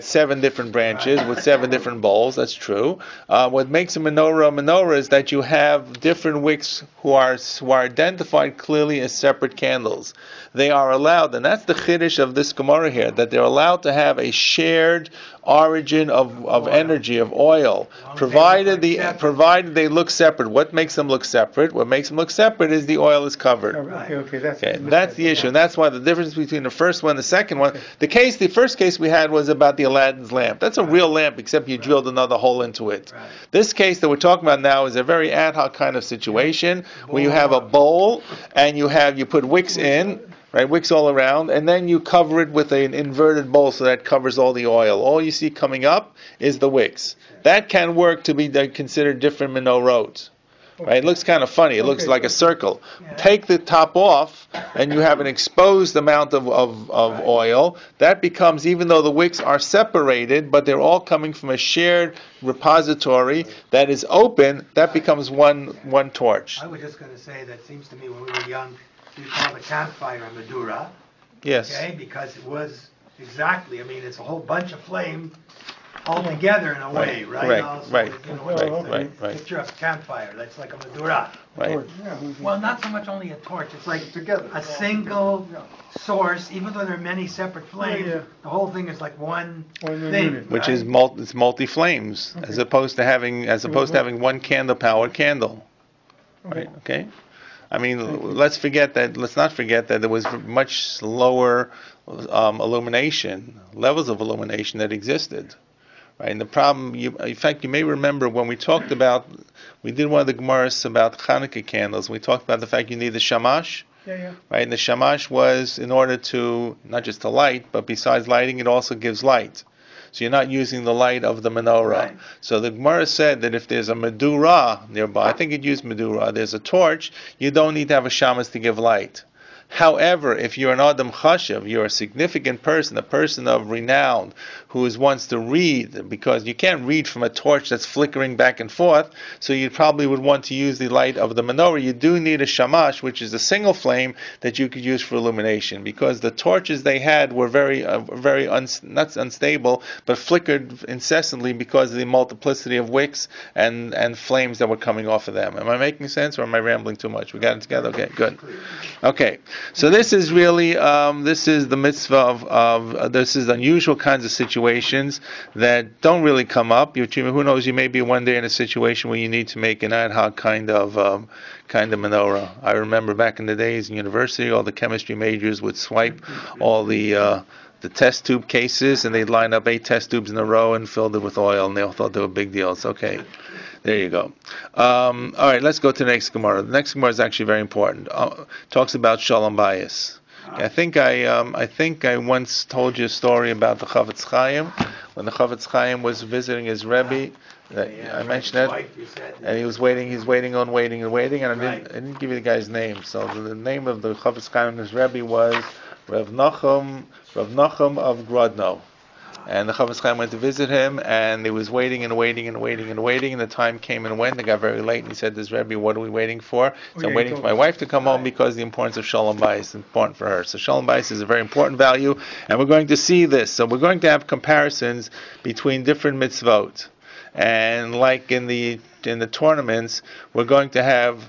7 different branches with 7 different bowls. That's true. What makes a menorah is that you have different wicks who are identified clearly as separate candles. They are allowed, and that's the chiddush of this Gemara here, that they're allowed to have a shared origin of energy, of oil, provided they look separate. What makes them look separate? What makes them look separate is the oil is covered. Okay, that's the issue, and that's why the difference between the first one and the second one. The first case we had was about the Aladdin's lamp. That's a real lamp, except you drilled another hole into it. Right. This case that we're talking about now is a very ad hoc kind of situation where you have a bowl and you put wicks in. Right, wicks all around, and then you cover it with an inverted bowl so that covers all the oil. All you see coming up is the wicks. That can work to be considered different menorot. Right, it looks kind of funny. It looks like a circle. Yeah. Take the top off, and you have an exposed amount of oil. That becomes, even though the wicks are separated, but they're all coming from a shared repository that is open, that becomes one torch. I was just going to say that it seems to me when we were young, we called the campfire a Madura. Yes. Okay, because it was exactly, it's a whole bunch of flame all together in a way, right? Correct. Also, Right. Picture of campfire, that's like a Madura. Right. Well, not so much only a torch, it's like together a single source, even though there are many separate flames, the whole thing is like one thing. Which is it's multi flames, as opposed to having one candle powered candle. Right, okay? Let's not forget that there was much lower levels of illumination that existed. Right, and the problem, in fact, you may remember when we did one of the Gemaras about Hanukkah candles. We talked about the fact you need the shamash. Yeah. Right, and the shamash was in order to not just to light, but besides lighting, it also gives light. So you're not using the light of the menorah. Right. So the Gemara said that if there's a medura nearby, I think it used medura, there's a torch, you don't need to have a shamas to give light. However, if you're an Adam Chashav, you're a significant person, a person of renown, who wants to read, because you can't read from a torch that's flickering back and forth, so you probably would want to use the light of the menorah. You do need a shamash, which is a single flame that you could use for illumination, because the torches they had were not unstable, but flickered incessantly because of the multiplicity of wicks and flames that were coming off of them. Am I making sense, or am I rambling too much? We got it together? Okay, good. Okay, so this is really, this is the mitzvah of this is unusual kinds of situations that don't really come up. Who knows, you may be one day in a situation where you need to make an ad hoc kind of menorah. I remember back in the days in university, all the chemistry majors would swipe all the test tube cases, and they'd line up 8 test tubes in a row and filled it with oil, and they all thought they were big deals. Okay, there you go. All right, let's go to the next Gemara. The next Gemara is actually very important. Talks about Shalom Bayis. I think I once told you a story about the Chavetz Chaim, when the Chavetz Chaim was visiting his Rebbe. I mentioned that, and he was waiting, and I didn't give you the guy's name. So the name of the Chavetz Chaim and his Rebbe was Rav Nachum of Grodno. And the Chavetz Chaim went to visit him, and he was waiting, and the time came and went. It got very late, and he said to his Rebbe, "What are we waiting for?" So I'm waiting for my wife to come home, because the importance of Shalom Bayis is important for her. So Shalom Bayis is a very important value, and we're going to see this. So we're going to have comparisons between different mitzvot. And like in the tournaments, we're going to have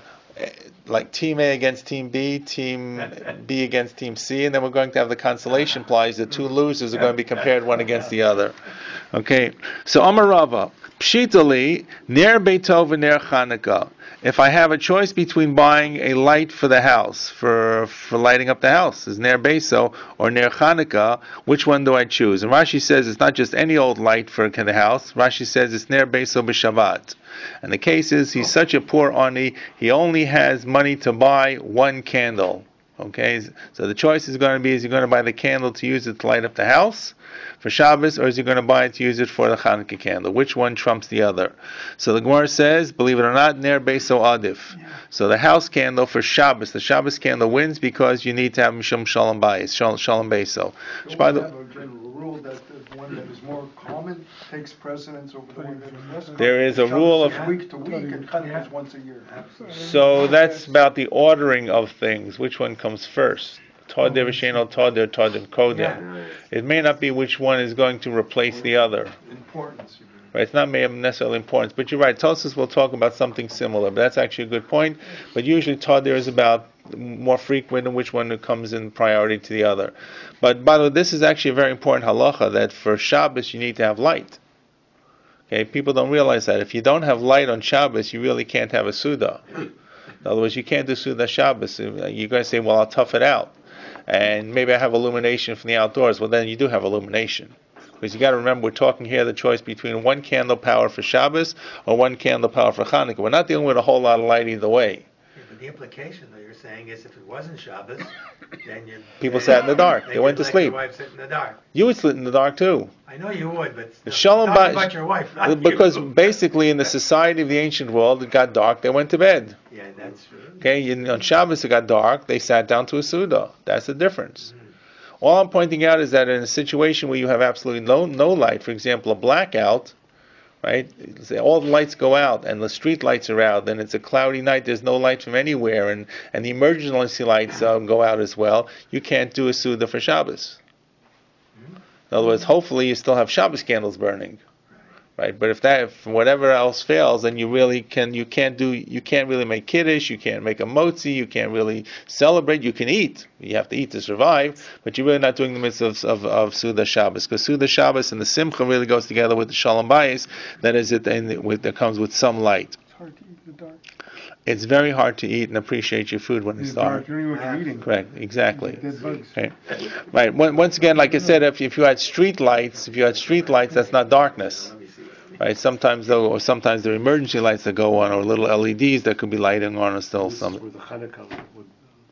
like Team A against Team B, Team B against Team C, and then we're going to have the consolation prize. The 2 losers are going to be compared one against the other. Okay, so Amar Rava, Pshitali, Ner Beitov and Ner Chanukah. If I have a choice between buying a light for the house, for lighting up the house, is Ner Beiso or Ner Chanukah, which one do I choose? And Rashi says it's not just any old light for the house. Rashi says it's Ner Beiso b'Shabbat. And the case is, he's such a poor ani, he only has money to buy 1 candle. Okay, so the choice is going to be, is he going to buy the candle to use it to light up the house for Shabbos, or is he going to buy it to use it for the Chanukah candle? Which one trumps the other? So the Gemara says, believe it or not, Ner Beiso Adif. So the house candle for Shabbos, the Shabbos candle wins, because you need to have Mishum Shalom Bayis, Shalom Beiso. Don't we have a general rule that the one that is more common takes precedence over the one that is less common? There is a rule of week to week, and Chanukah is once a year. So that's about the ordering of things. Which one comes first? Toder v'sheno toder, toder kodem. It may not be which one is going to replace the other. Importance. Right? It's not necessarily importance, but you're right. Tosfos will talk about something similar, but that's actually a good point. But usually toder is about more frequent, and which one comes in priority to the other. But by the way, this is actually a very important halacha, that for Shabbos you need to have light. Okay, people don't realize that. If you don't have light on Shabbos, you really can't have a Suda. In other words, you can't do Suda Shabbos. You're going to say, well, I'll tough it out, and maybe I have illumination from the outdoors. Well, then you do have illumination. Because you got to remember, we're talking here the choice between 1 candle power for Shabbos or 1 candle power for Hanukkah. We're not dealing with a whole lot of light either way. Yeah, but the implication, though, you're saying is, if it wasn't Shabbos, then people sat in the dark. They went to sleep. Your wife sit in the dark. You would sit in the dark too. I know you would, but not about your wife. Not because you. Basically, in the society of the ancient world, it got dark. They went to bed. Yeah, that's true. Okay, on Shabbos it got dark. They sat down to a Suda. That's the difference. All I'm pointing out is that in a situation where you have absolutely no light, for example, a blackout, right? All the lights go out and the street lights are out, and it's a cloudy night, there's no light from anywhere, and the emergency lights go out as well. You can't do a Suda for Shabbos. In other words, hopefully you still have Shabbos candles burning. Right, but if whatever else fails, then you can't really make kiddush, you can't make a motzi, you can't really celebrate. You can eat, you have to eat to survive, but you're really not doing the mitzvah of Suda Shabbos, because Suda Shabbos and the Simcha really goes together with the Shalom Bayis. That is it, that comes with some light. It's hard to eat in the dark. It's very hard to eat and appreciate your food when it's dark. You don't even know what you're eating. Correct, exactly. Dead bugs. Okay. Right. Once again, like I said, if you had street lights, that's not darkness. Right, sometimes there are emergency lights that go on, or little LEDs that could be lighting on, or still some. Where the Hanukkah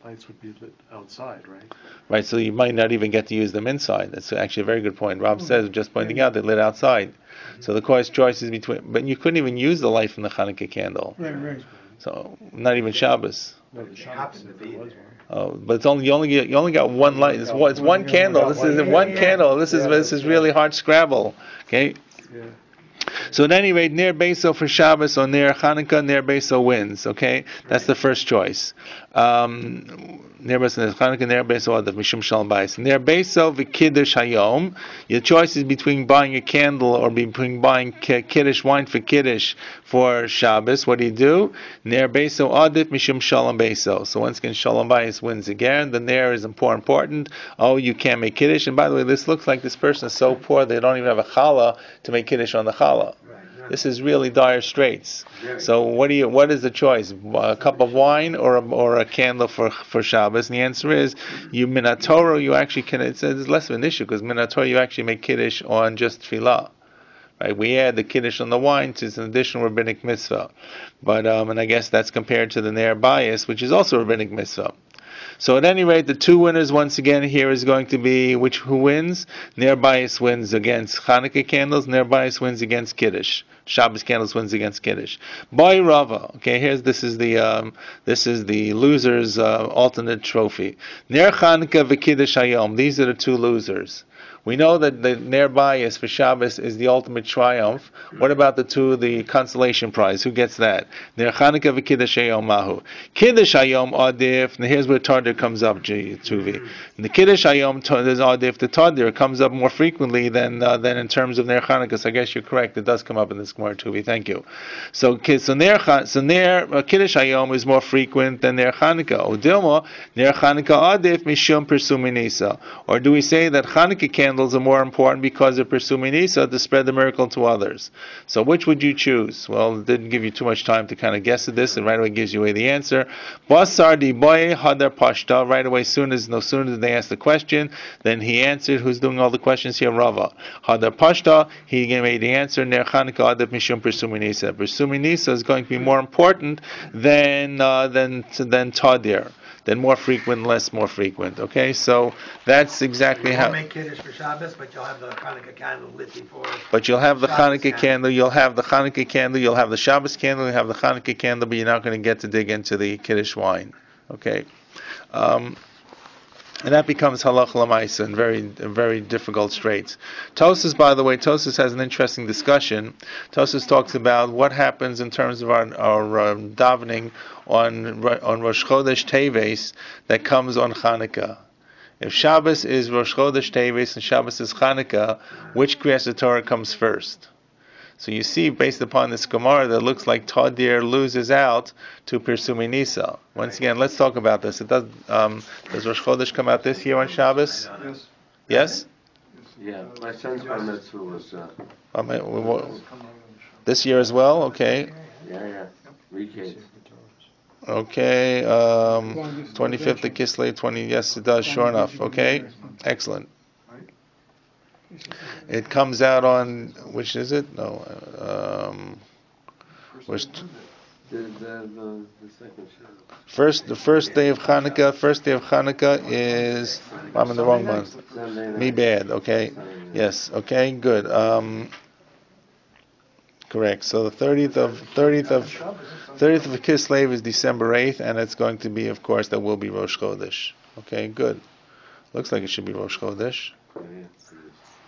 lights would be lit outside, right? Right, so you might not even get to use them inside. That's actually a very good point. Rob says, just pointing out, they lit outside. So the choice is between, but you couldn't even use the light from the Hanukkah candle. Right. So not even Shabbos. No, the It Shabbos, happened to if be there was there. one. Oh, but it's only you only got one light. It's one candle. This is one candle. This is really hard scrabble. Okay. Yeah. So at any rate, near Beso for Shabbos or near Hanukkah, near Beso wins. Okay, that's the first choice. Near Beso Hanukkah, near Beso Adav Mishum Shalom Bayis. Near Beso v'Kiddush Hayom. Your choice is between buying a candle or between buying Kiddush wine for Kiddush for Shabbos. What do? Near Beso Adav Mishum Shalom Beso. So once again, Shalom Bayis wins again. The near is important. Oh, you can't make Kiddush. And by the way, this looks like this person is so poor they don't even have a challah to make Kiddush on the challah. This is really dire straits. So what is the choice? A cup of wine or a candle for Shabbos? And the answer is, you Minatorah, you actually can. It's less of an issue because Minatorah you actually make Kiddush on just tefillah. Right? We add the Kiddush on the wine to an additional rabbinic mitzvah. But and I guess that's compared to the Ner Bayis, which is also a rabbinic mitzvah. So at any rate, the two winners once again here is going to be who wins? Ner Bayis wins against Hanukkah candles. Ner Bayis wins against Kiddush. Shabbos candles wins against Kiddush. Boy Rava. Okay, this is the losers alternate trophy. Ner Hanukkah v'Kiddush Hayom. These are the two losers. We know that the Ner Bayis for Shabbos is the ultimate triumph. What about the consolation prize? Who gets that? Ner Chanukah v'Kiddush Hayom Mahu. Kiddush Hayom Adif. Now here's where Tadir comes up, Tuvi. The Kiddush Hayom there's Adif. The Tadir comes up more frequently than in terms of Ner Chanukah. So I guess you're correct. It does come up in this Gemara, Tuvi. Thank you. So Ner Kiddush Hayom is more frequent than Ner Chanukah. Odilma Ner Chanukah Adif Mishum Persuminisa. Or do we say that Chanukah candles are more important because of Persuminisa to spread the miracle to others? So which would you choose? Well, it didn't give you too much time to kind of guess at this, and right away gives you away the answer. Basar di boy hadar pashta. Right away, no sooner did they ask the question, then he answered. Who's doing all the questions here? Rava. Hadar pashta. He made the answer. Ner Chanukah adab mishum Persuminisa. Persuminisa is going to be more important than Tadir. Then more frequent, less more frequent. Okay, so that's exactly how. You won't make Kiddush for Shabbos, but you'll have the Hanukkah candle lit before. But you'll have the Shabbos Hanukkah candle, you'll have the Hanukkah candle, you'll have the Shabbos candle, you'll have the Hanukkah candle, but you're not going to get to dig into the Kiddush wine. Okay, and that becomes halach lamaisa in very difficult straits. Tosas, by the way, has an interesting discussion. Tosas talks about what happens in terms of our davening on Rosh Chodesh Teves that comes on Hanukkah. If Shabbos is Rosh Chodesh Teves and Shabbos is Hanukkah, which Kriyas Torah comes first? So you see, based upon this Gemara, that looks like Tadir loses out to Persuminisa. Once again, let's talk about this. Does Rosh Chodesh come out this year on Shabbos? Yes? Yeah, my son's bar mitzvah was... this year as well? Okay. Yeah. Recase. Okay, 25th of Kislev, 20, yes it does, sure enough. Okay, excellent. It comes out on, which is it? No, which The second the first day of Hanukkah is, I'm in the wrong month. Me bad, okay. Yes, okay, good. Correct. So the 30th of Kislev is December 8th, and it's going to be, of course, that will be Rosh Chodesh. Okay, good. Looks like it should be Rosh Chodesh.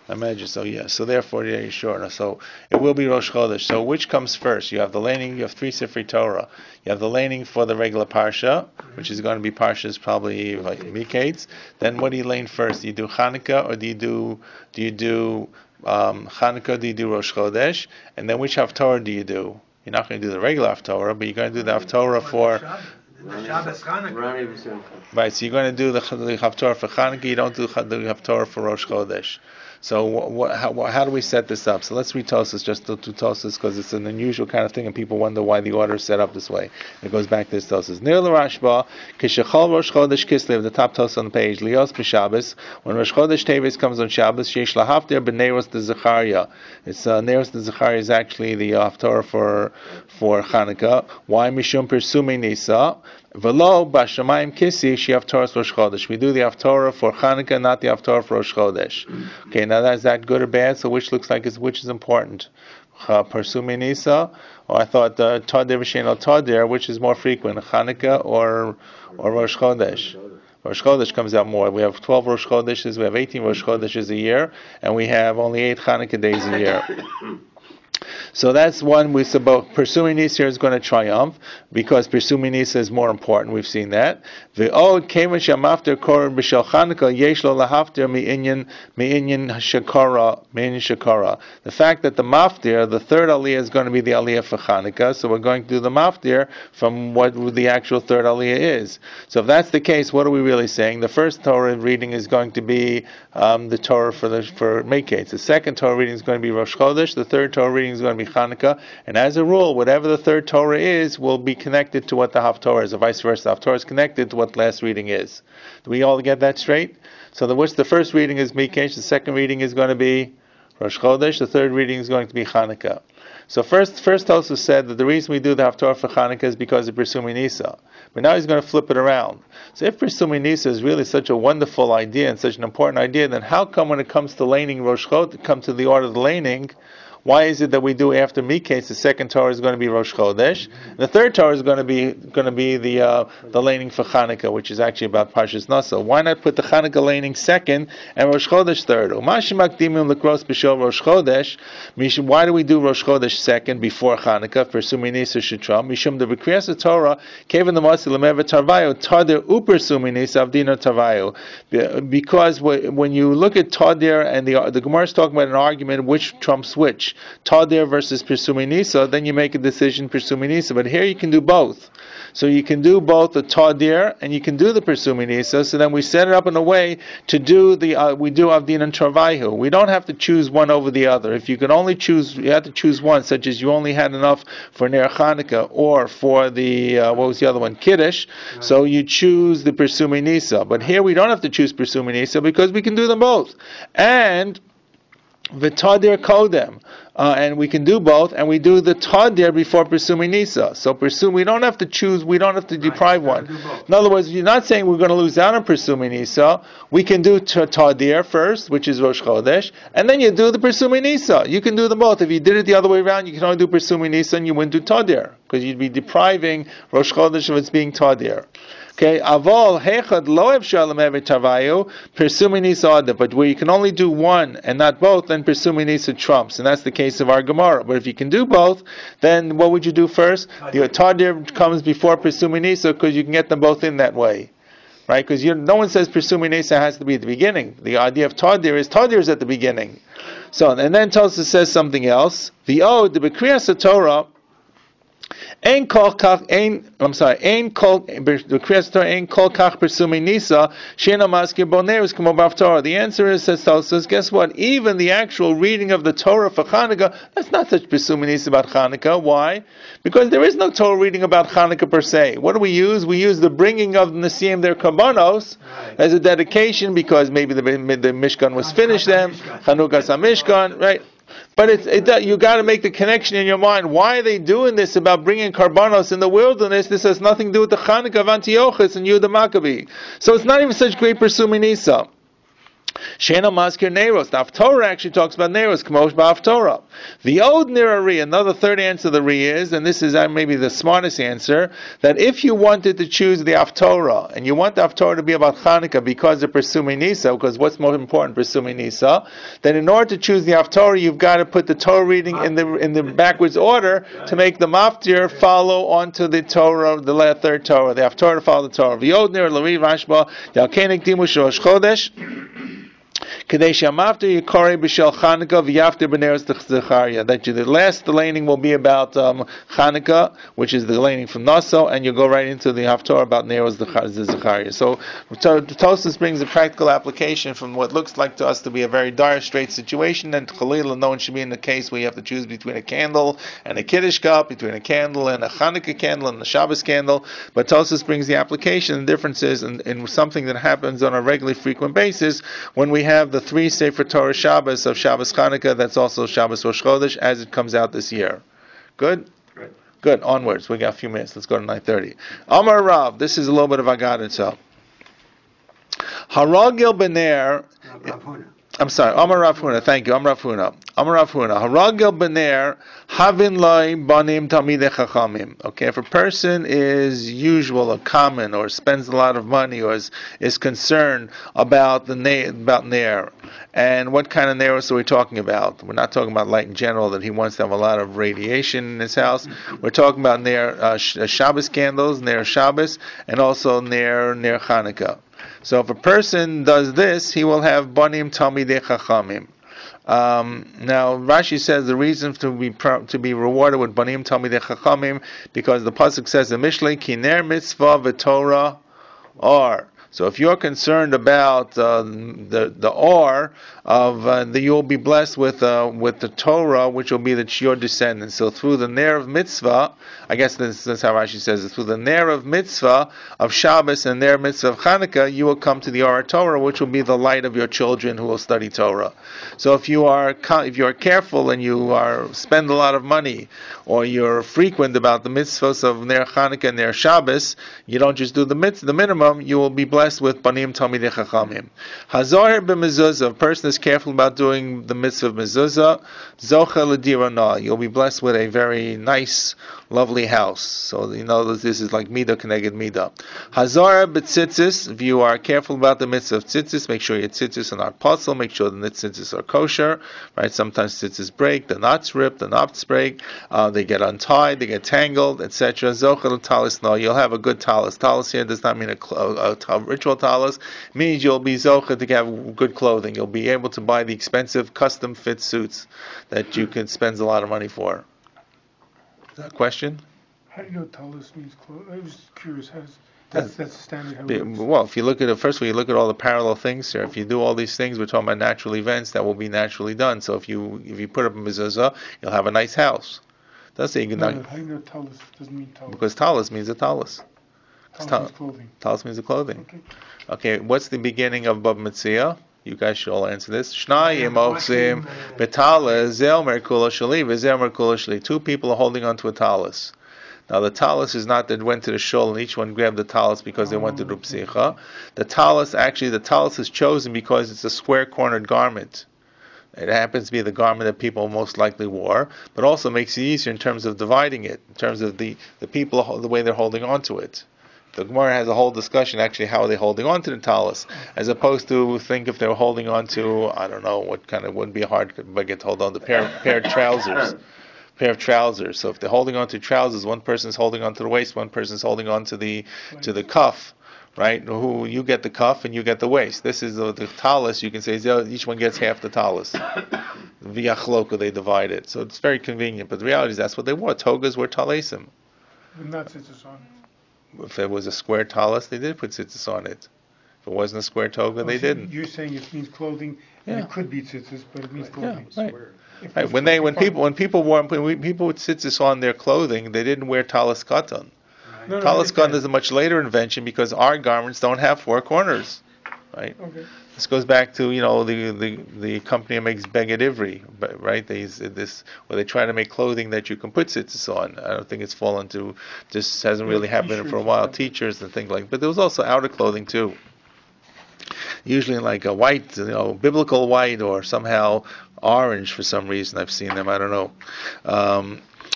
I imagine so, yes. So therefore, yeah, you're sure. So it will be Rosh Chodesh. So which comes first? You have the laning, you have 3 Sifrei Torah. You have the laning for the regular Parsha, which is going to be Parshas probably like Miketz. Then what do you lane first? Do you do Hanukkah or do you do Hanukkah, do you do Rosh Chodesh? And then which Haftorah do you do? You're not going to do the regular Haftorah, but you're going to do the Haftorah for Shabbos Hanukkah. Right, so you're going to do the Haftorah for Hanukkah, you don't do the Haftorah for Rosh Chodesh. So how do we set this up? So let's read Tosas, just to Tosas, because it's an unusual kind of thing, and people wonder why the order is set up this way. It goes back to this Tosas. Near the Rashba, Kishachol Rosh Chodesh Kislev, the top Tosas on the page, Lios b'Shabbos, when Rosh Chodesh Teves comes on Shabbos, Sheish Lahaftir b'Neiros de Zechariah. It's Neiros de Zechariah is actually the Haftorah for Hanukkah. Why Mishum Persume Nisa? Velo b'Shamayim Kisi Haftorah Rosh Chodesh. We do the Haftorah for Hanukkah, not the Haftorah for Rosh Chodesh. Okay, now is that good or bad? So which is important? Persumi Nisa, or I thought Tadir V'Sheino Tadir, which is more frequent, Chanukah or Rosh Chodesh. Rosh Chodesh comes out more. We have 12 Rosh Chodeshes, we have 18 Rosh Chodeshes a year, and we have only 8 Chanukah days a year. So that's one we said about pursuing Nisa here is going to triumph because pursuing Nisa is more important. We've seen that. The Kevan Shamafter Kor B'Shel Chanukah Yesh Lo Lahafter Mi'inyan Shakara. The fact that the Maftir, the third Aliyah, is going to be the Aliyah for Chanukah, so we're going to do the Maftir from what the actual third Aliyah is. So if that's the case, what are we really saying? The first Torah reading is going to be the Torah for Mekates. The second Torah reading is going to be Rosh Chodesh. The third Torah reading is going to be Chanukah, and as a rule, whatever the third Torah is will be connected to what the Haftorah is, or vice versa. Haftorah is connected to what the last reading is. Do we all get that straight? So the first reading is Mikesh, the second reading is going to be Rosh Chodesh, the third reading is going to be Chanukah. So first Tosfos said that the reason we do the Haftorah for Chanukah is because of Pirsumi Nisa. But now he's going to flip it around. So if Pirsumi Nisa is really such a wonderful idea and such an important idea, then how come when it comes to laning Rosh Chodesh, come to the order of the laning, why is it that we do after Miketz, the second Torah is going to be Rosh Chodesh, and the third Torah is going to be the laning for Chanukah, which is actually about Parshas Nasa? Why not put the Chanukah laning second and Rosh Chodesh third? Why do we do Rosh Chodesh second before Chanukah? For Suminisa Shitram, Mishum the B'kriyas Torah, Kevin the Masi Lemevet Tarvayo, Tadir Uper Suminisa Avdina Tarvayo. Because when you look at Tadir and the Gemara is talking about an argument which trumps which. Tadir versus Pirsumi Nisa, then you make a decision Pirsumi Nisa. But here you can do both. So you can do both the Tadir and you can do the Pirsumi Nisa. So then we set it up in a way to do we do Avdin and Travaihu. We don't have to choose one over the other. If you can only choose, you have to choose one, such as you only had enough for Ner Chanukah or for the, what was the other one? Kiddush. Right. So you choose the Pirsumi Nisa. But here we don't have to choose Pirsumi Nisa because we can do them both. And V'tadir kodem, and we can do both, and we do the tadir before Pirsumi Nisa. So we don't have to choose, we don't have to deprive one. In other words, you're not saying we're going to lose out on Pirsumi Nisa. We can do tadir first, which is Rosh Chodesh, and then you do the Pirsumi Nisa. You can do them both. If you did it the other way around, you can only do Pirsumi Nisa and you wouldn't do tadir, because you'd be depriving Rosh Chodesh of its being tadir. Okay, avol hechad lo efshar lemevet tavayu Pirsumi Nisa, but where you can only do one and not both, then Pirsumi Nisa trumps, and that's the case of our Gemara. But if you can do both, then what would you do first? The tadir comes before Pirsumi Nisa because you can get them both in that way, right? Because no one says Pirsumi Nisa has to be at the beginning. The idea of tadir is at the beginning. So, and then Tosfos says something else. The B'kriyas Torah. The answer is, says Tosfos, guess what? Even the actual reading of the Torah for Chanukah, that's not such Pirsumi Nisa about Chanukah. Why? Because there is no Torah reading about Chanukah per se. What do we use? We use the bringing of the Nesiim, their Karbanos, as a dedication because maybe the Mishkan was finished then, Chanukas HaMishkan, right? But you got to make the connection in your mind. Why are they doing this about bringing karbanos in the wilderness? This has nothing to do with the Chanukah of Antiochus and Yehuda Maccabee. So it's not even such great Pirsumi Nisa. Shena Maskir Neiros. The Haftorah actually talks about Neiros, Kamosh B'Haftorah. The Od Nirari, another third answer of the Ri is, and this is maybe the smartest answer, that if you wanted to choose the Haftorah, and you want the Haftorah to be about Chanukah because of Pirsumi Nisa, because what's more important, Pirsumi Nisa, then in order to choose the Haftorah, you've got to put the Torah reading in the backwards order to make the Maftir follow onto the Torah, the third Torah, the Haftorah to follow the Torah. The Od Nir Lari Rashba, Yalkenik Dimush Rosh Chodesh, that the laning will be about Chanukah, which is the laning from Naso, and you go right into the Haftorah about Neros the Zechariah. So Tosfos brings a practical application from what looks like to us to be a very dire, straight situation, and Chalila, no one should be in the case where you have to choose between a candle and a Kiddush cup, between a candle and a Chanukah candle and a Shabbos candle. But Tosfos brings the application and differences in something that happens on a regularly frequent basis when we have the 3 Sefer Torah Shabbos of Shabbos Chanukah, that's also Shabbos Rosh Chodesh, as it comes out this year. Good? Great. Good, onwards. We got a few minutes. Let's go to 9:30. Amar Rav, this is a little bit of Agaddah itself. Haragil Bener. I'm sorry. Amar Rav Huna. Thank you. Amar Rav Huna. Amar Rav Huna. Haragel bener havin loy banim talmidei chachamim. Okay, if a person is usual or common or spends a lot of money or is concerned about ner, and what kind of neros are we talking about? We're not talking about light in general that he wants to have a lot of radiation in his house. We're talking about ner Shabbos candles, ner Shabbos, and also ner Chanukah. So if a person does this, he will have banim talmidei chachamim. Now Rashi says the reason to be rewarded with banim talmidei chachamim because the pasuk says in Mishlei ki ner mitzvah v'torah or. So if you're concerned about the or of that you'll be blessed with the Torah, which will be your descendants. So through the ner of mitzvah, I guess that's how Rashi says it. Through the ner of mitzvah of Shabbos and ner mitzvah of Chanukah, you will come to the or Torah, which will be the light of your children who will study Torah. So if you are careful and you spend a lot of money, or you're frequent about the mitzvahs of ner Chanukah and ner Shabbos, you don't just do the minimum, you will be blessed with banim talmidei chachamim. Hazor b'mezuzah, a person is careful about doing the mitzvah of mezuzah, zocha l'dirana, you'll be blessed with a very nice, lovely house. So this is like midah keneged midah. Hazor b'tzitzis, if you are careful about the mitzvah of tzitzis, make sure your tzitzis are not puzzle, make sure the tzitzis are kosher. Right? Sometimes tzitzis break, the knots rip, the knots break, they get untied, they get tangled, etc. Zocha l'talis, no, you'll have a good talis. Talis here does not mean a ritual talis, means you'll be zocha to have good clothing. You'll be able to buy the expensive custom fit suits that you can spend a lot of money for. Is that a question? How do you know talis means clothes? I was curious. That's the standard. Well, if you look at it, first of all, you look at all the parallel things here. If you do all these things, we're talking about natural events that will be naturally done. So if you put up a mezuzah, you'll have a nice house. That's how you can. How do you know talis doesn't mean talis? Because talis means a talis. Talis means clothing. Talis means the clothing. Okay, what's the beginning of Bava Metzia? You guys should all answer this. Shnayim ochzim betalis zeomer kula shali v'zeomer kula shali. Two people are holding on to a talis. Now the talis is not that went to the shul and each one grabbed the talis because they went to the psicha. The talis is chosen because it's a square-cornered garment. It happens to be the garment that people most likely wore, but also makes it easier in terms of dividing it, in terms of the people, the way they're holding on to it. The Gemara has a whole discussion, actually, how are they holding on to the talis, as opposed to think if they were holding on to, I don't know, what kind of wouldn't be hard to get hold on to pair of trousers. Pair of trousers. So if they're holding on to trousers, one person's holding on to the waist, one person's holding on to the cuff, right? Who you get the cuff and you get the waist. This is the talis. You can say each one gets half the talis. Via chloka they divide it, so it's very convenient. But the reality is that's what they wore. Togas were talesim. But not tzitzis on it. If it was a square talis, they did put tzitzis on it. If it wasn't a square toga, they didn't. You're saying it means clothing, and it could be tzitzis, but it means clothing. Yeah, right. Right. When people with tzitzis on their clothing, they didn't wear talis katan. Talis katan is a much later invention because our garments don't have four corners. Right. Okay. This goes back to the company that makes Beged Ivri, right? Where they try to make clothing that you can put tzitzis on. I don't think it's fallen to, just hasn't really happened for a while. T-shirts and things like. But there was also outer clothing too. Usually in like a white, biblical white or somehow orange for some reason. I've seen them. I don't know.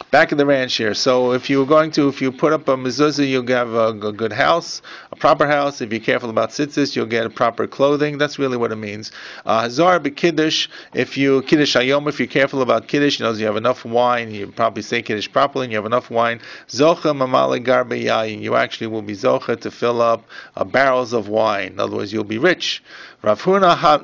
Back in the ranch here. So if you put up a mezuzah, you'll have a good house, a proper house. If you're careful about tzitzis, you'll get proper clothing. That's really what it means. Hazar b'kiddush, if you kiddush hayom, if you're careful about kiddush, you have enough wine. You probably say kiddush properly, and you have enough wine. Zocha mamale garbe yayin, you actually will be zocha to fill up barrels of wine. In other words, you'll be rich. Rav Huna have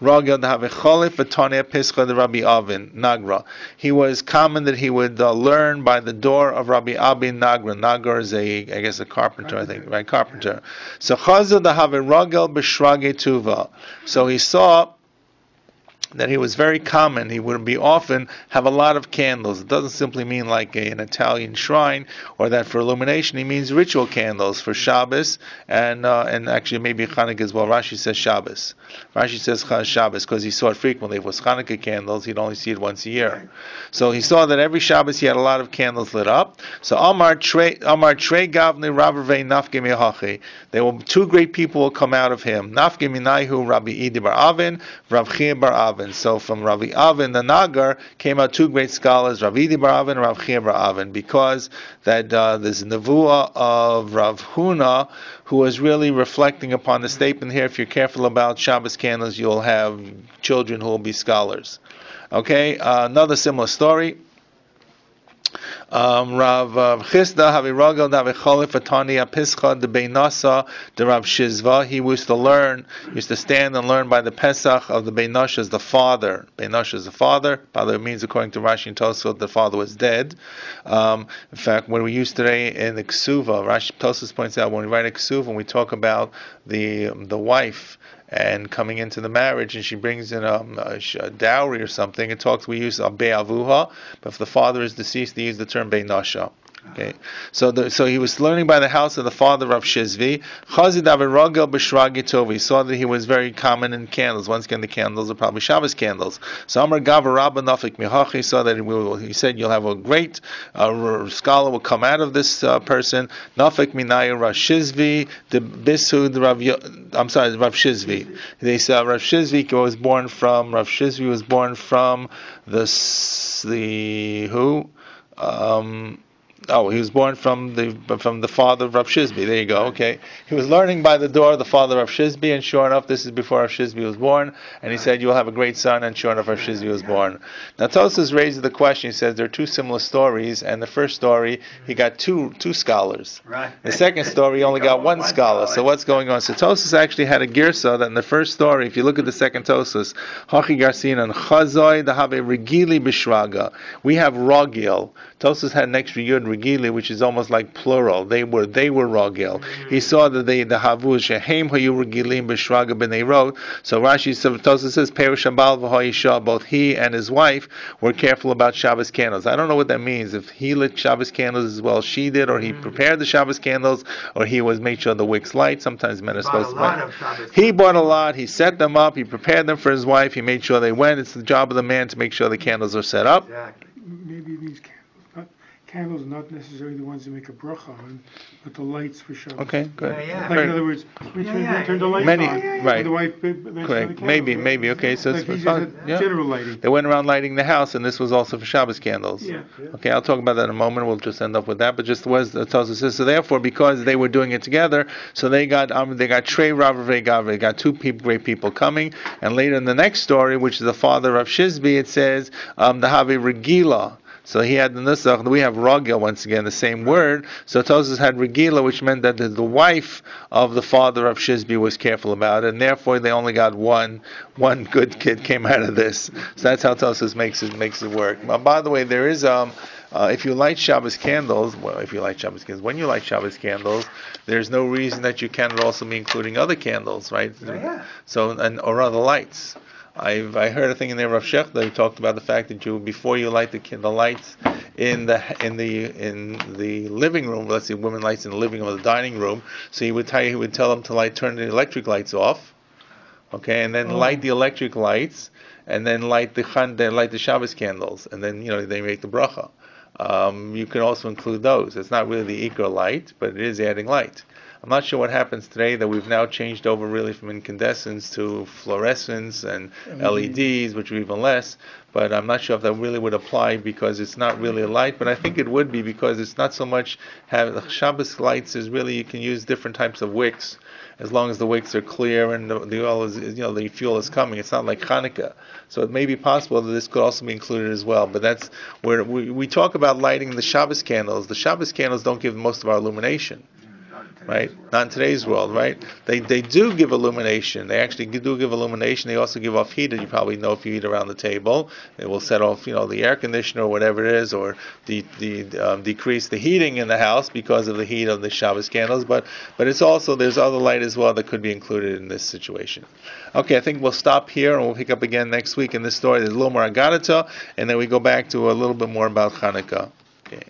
ragel have cholif v'tonei pischa de Rabbi Avin Nagra. He was common that he would learn by the door of Rabbi Avin Nagra. Nagra is a carpenter, I think, right? Carpenter. So chazal the have ragel b'shrage tuva. So he saw that he was very common. He would be often have a lot of candles. It doesn't simply mean like an Italian shrine or that for illumination. He means ritual candles for Shabbos and actually maybe Hanukkah as well. Rashi says Shabbos. Rashi says Shabbos because he saw it frequently. If it was Hanukkah candles, he'd only see it once a year. So he saw that every Shabbos he had a lot of candles lit up. So Amar Trei Gavni Rav Nafke Mihachi. There were two great people will come out of him. Nafke Minaihu Rabbi Idi Bar Avin, Rav Chia Bar Avin. So from Rabbi Avin, the Nagar, came out two great scholars, Rav Idi Bar Avin and Rav Chia Bar Avin, because that there's a nevuah of Rav Huna, who was really reflecting upon the statement here, if you're careful about Shabbos candles, you'll have children who will be scholars. Okay, another similar story. Rav Chisda Haviragel Davicholif Atani Apischa de Beinasa de Rav Shizva. He used to stand and learn by the Pesach of the Beinashas, the father. Beinasha is the father. By the way, it means according to Rashi and Tosfot, the father was dead. In fact, when we use today in the Ksuva, Rashi Tosfot points out when we write a Ksuva, when we talk about the wife and coming into the marriage, and she brings in a dowry or something, we use a be'avuha, but if the father is deceased, they use the term be'nasha. Okay, so he was learning by the house of the father of Shizvi. Chazid Aviragel b'shragi tov. He saw that he was very common in candles. Once again, the candles are probably Shabbos candles. So Amar Gav Rabba Nafik Mihachi. He saw that he said you'll have a great scholar will come out of this person. Nafik Minayu Rav Shizvi the Bisud Rav Shizvi. They said Rav Shizvi was born from the who. He was born from the father of Rav Shizbi. There you go. Okay, he was learning by the door of the father of Shizbi, and sure enough, this is before Rav Shizbi was born. And he said, "You'll have a great son," and sure enough, Rav Shizbi was born. Now Tosfos raises the question. He says there are two similar stories, and the first story he got two scholars. Right. The second story he only got one scholar. So what's going on? So Tosfos actually had a girsa that in the first story, if you look at the second Tosfos, Hachi Garsin and Chazoi the Have Regili Bishraga. We have Rogil. Tosfos had an extra yud Regili, which is almost like plural. They were Rogil. He saw that the Havu Shehem Hayu Regilim B'Shraga B'nei Rod. So Rashi Tosfos says Perish Habal v'Ha'isha. Both he and his wife were careful about Shabbos candles. I don't know what that means. If he lit Shabbos candles as well, she did, or he prepared the Shabbos candles, or he was made sure the wicks light. Sometimes men are supposed to. He bought a lot. He set them up. He prepared them for his wife. He made sure they went. It's the job of the man to make sure the candles are set up. Exactly. Maybe these candles not necessarily the ones that make a bracha on, but the lights for Shabbos. Okay, good. Like in other words, we turn the lights on. Right. The wife, correct. Maybe. Okay, so like it's general lighting. They went around lighting the house, and this was also for Shabbos candles. Yeah. Okay, I'll talk about that in a moment. We'll just end up with that. But just was Tosfos says so. Therefore, because they were doing it together, so they got Trei Rav Gav. They got two great people coming, and later in the next story, which is the father of Shizbi, it says the Havi Regila. So he had the nusach. We have ragil once again, the same word. So Tosfos had regila, which meant that the wife of the father of Shizbi was careful about it, and therefore they only got one good kid came out of this. So that's how Tosfos makes it work. By the way, there is if you light Shabbos candles, when you light Shabbos candles, there's no reason that you cannot also be including other candles, right? Yeah. So or other lights. I heard a thing in there, Rav Shechta, who talked about the fact that before you light the lights in the living room, let's say women lights in the living room or the dining room, so he would tell them to turn the electric lights off, okay, and then light the electric lights, and then light the Shabbos candles, and then they make the bracha. You can also include those. It's not really the Ikar light, but it is adding light. I'm not sure what happens today that we've now changed over really from incandescents to fluorescents and LEDs, which are even less, but I'm not sure if that really would apply because it's not really a light, but I think it would be because it's not so much Shabbos lights is really, you can use different types of wicks as long as the wicks are clear and the oil is, the fuel is coming. It's not like Hanukkah. So it may be possible that this could also be included as well, but that's where we talk about lighting the Shabbos candles. The Shabbos candles don't give most of our illumination. right? Not in today's world, right? They do give illumination. They actually do give illumination. They also give off heat, as you probably know if you eat around the table. It will set off, the air conditioner or whatever it is, or decrease the heating in the house because of the heat of the Shabbos candles. But it's also, there's other light as well that could be included in this situation. Okay, I think we'll stop here and we'll pick up again next week in this story. There's a little more Agadata, and then we go back to a little bit more about Hanukkah. Okay.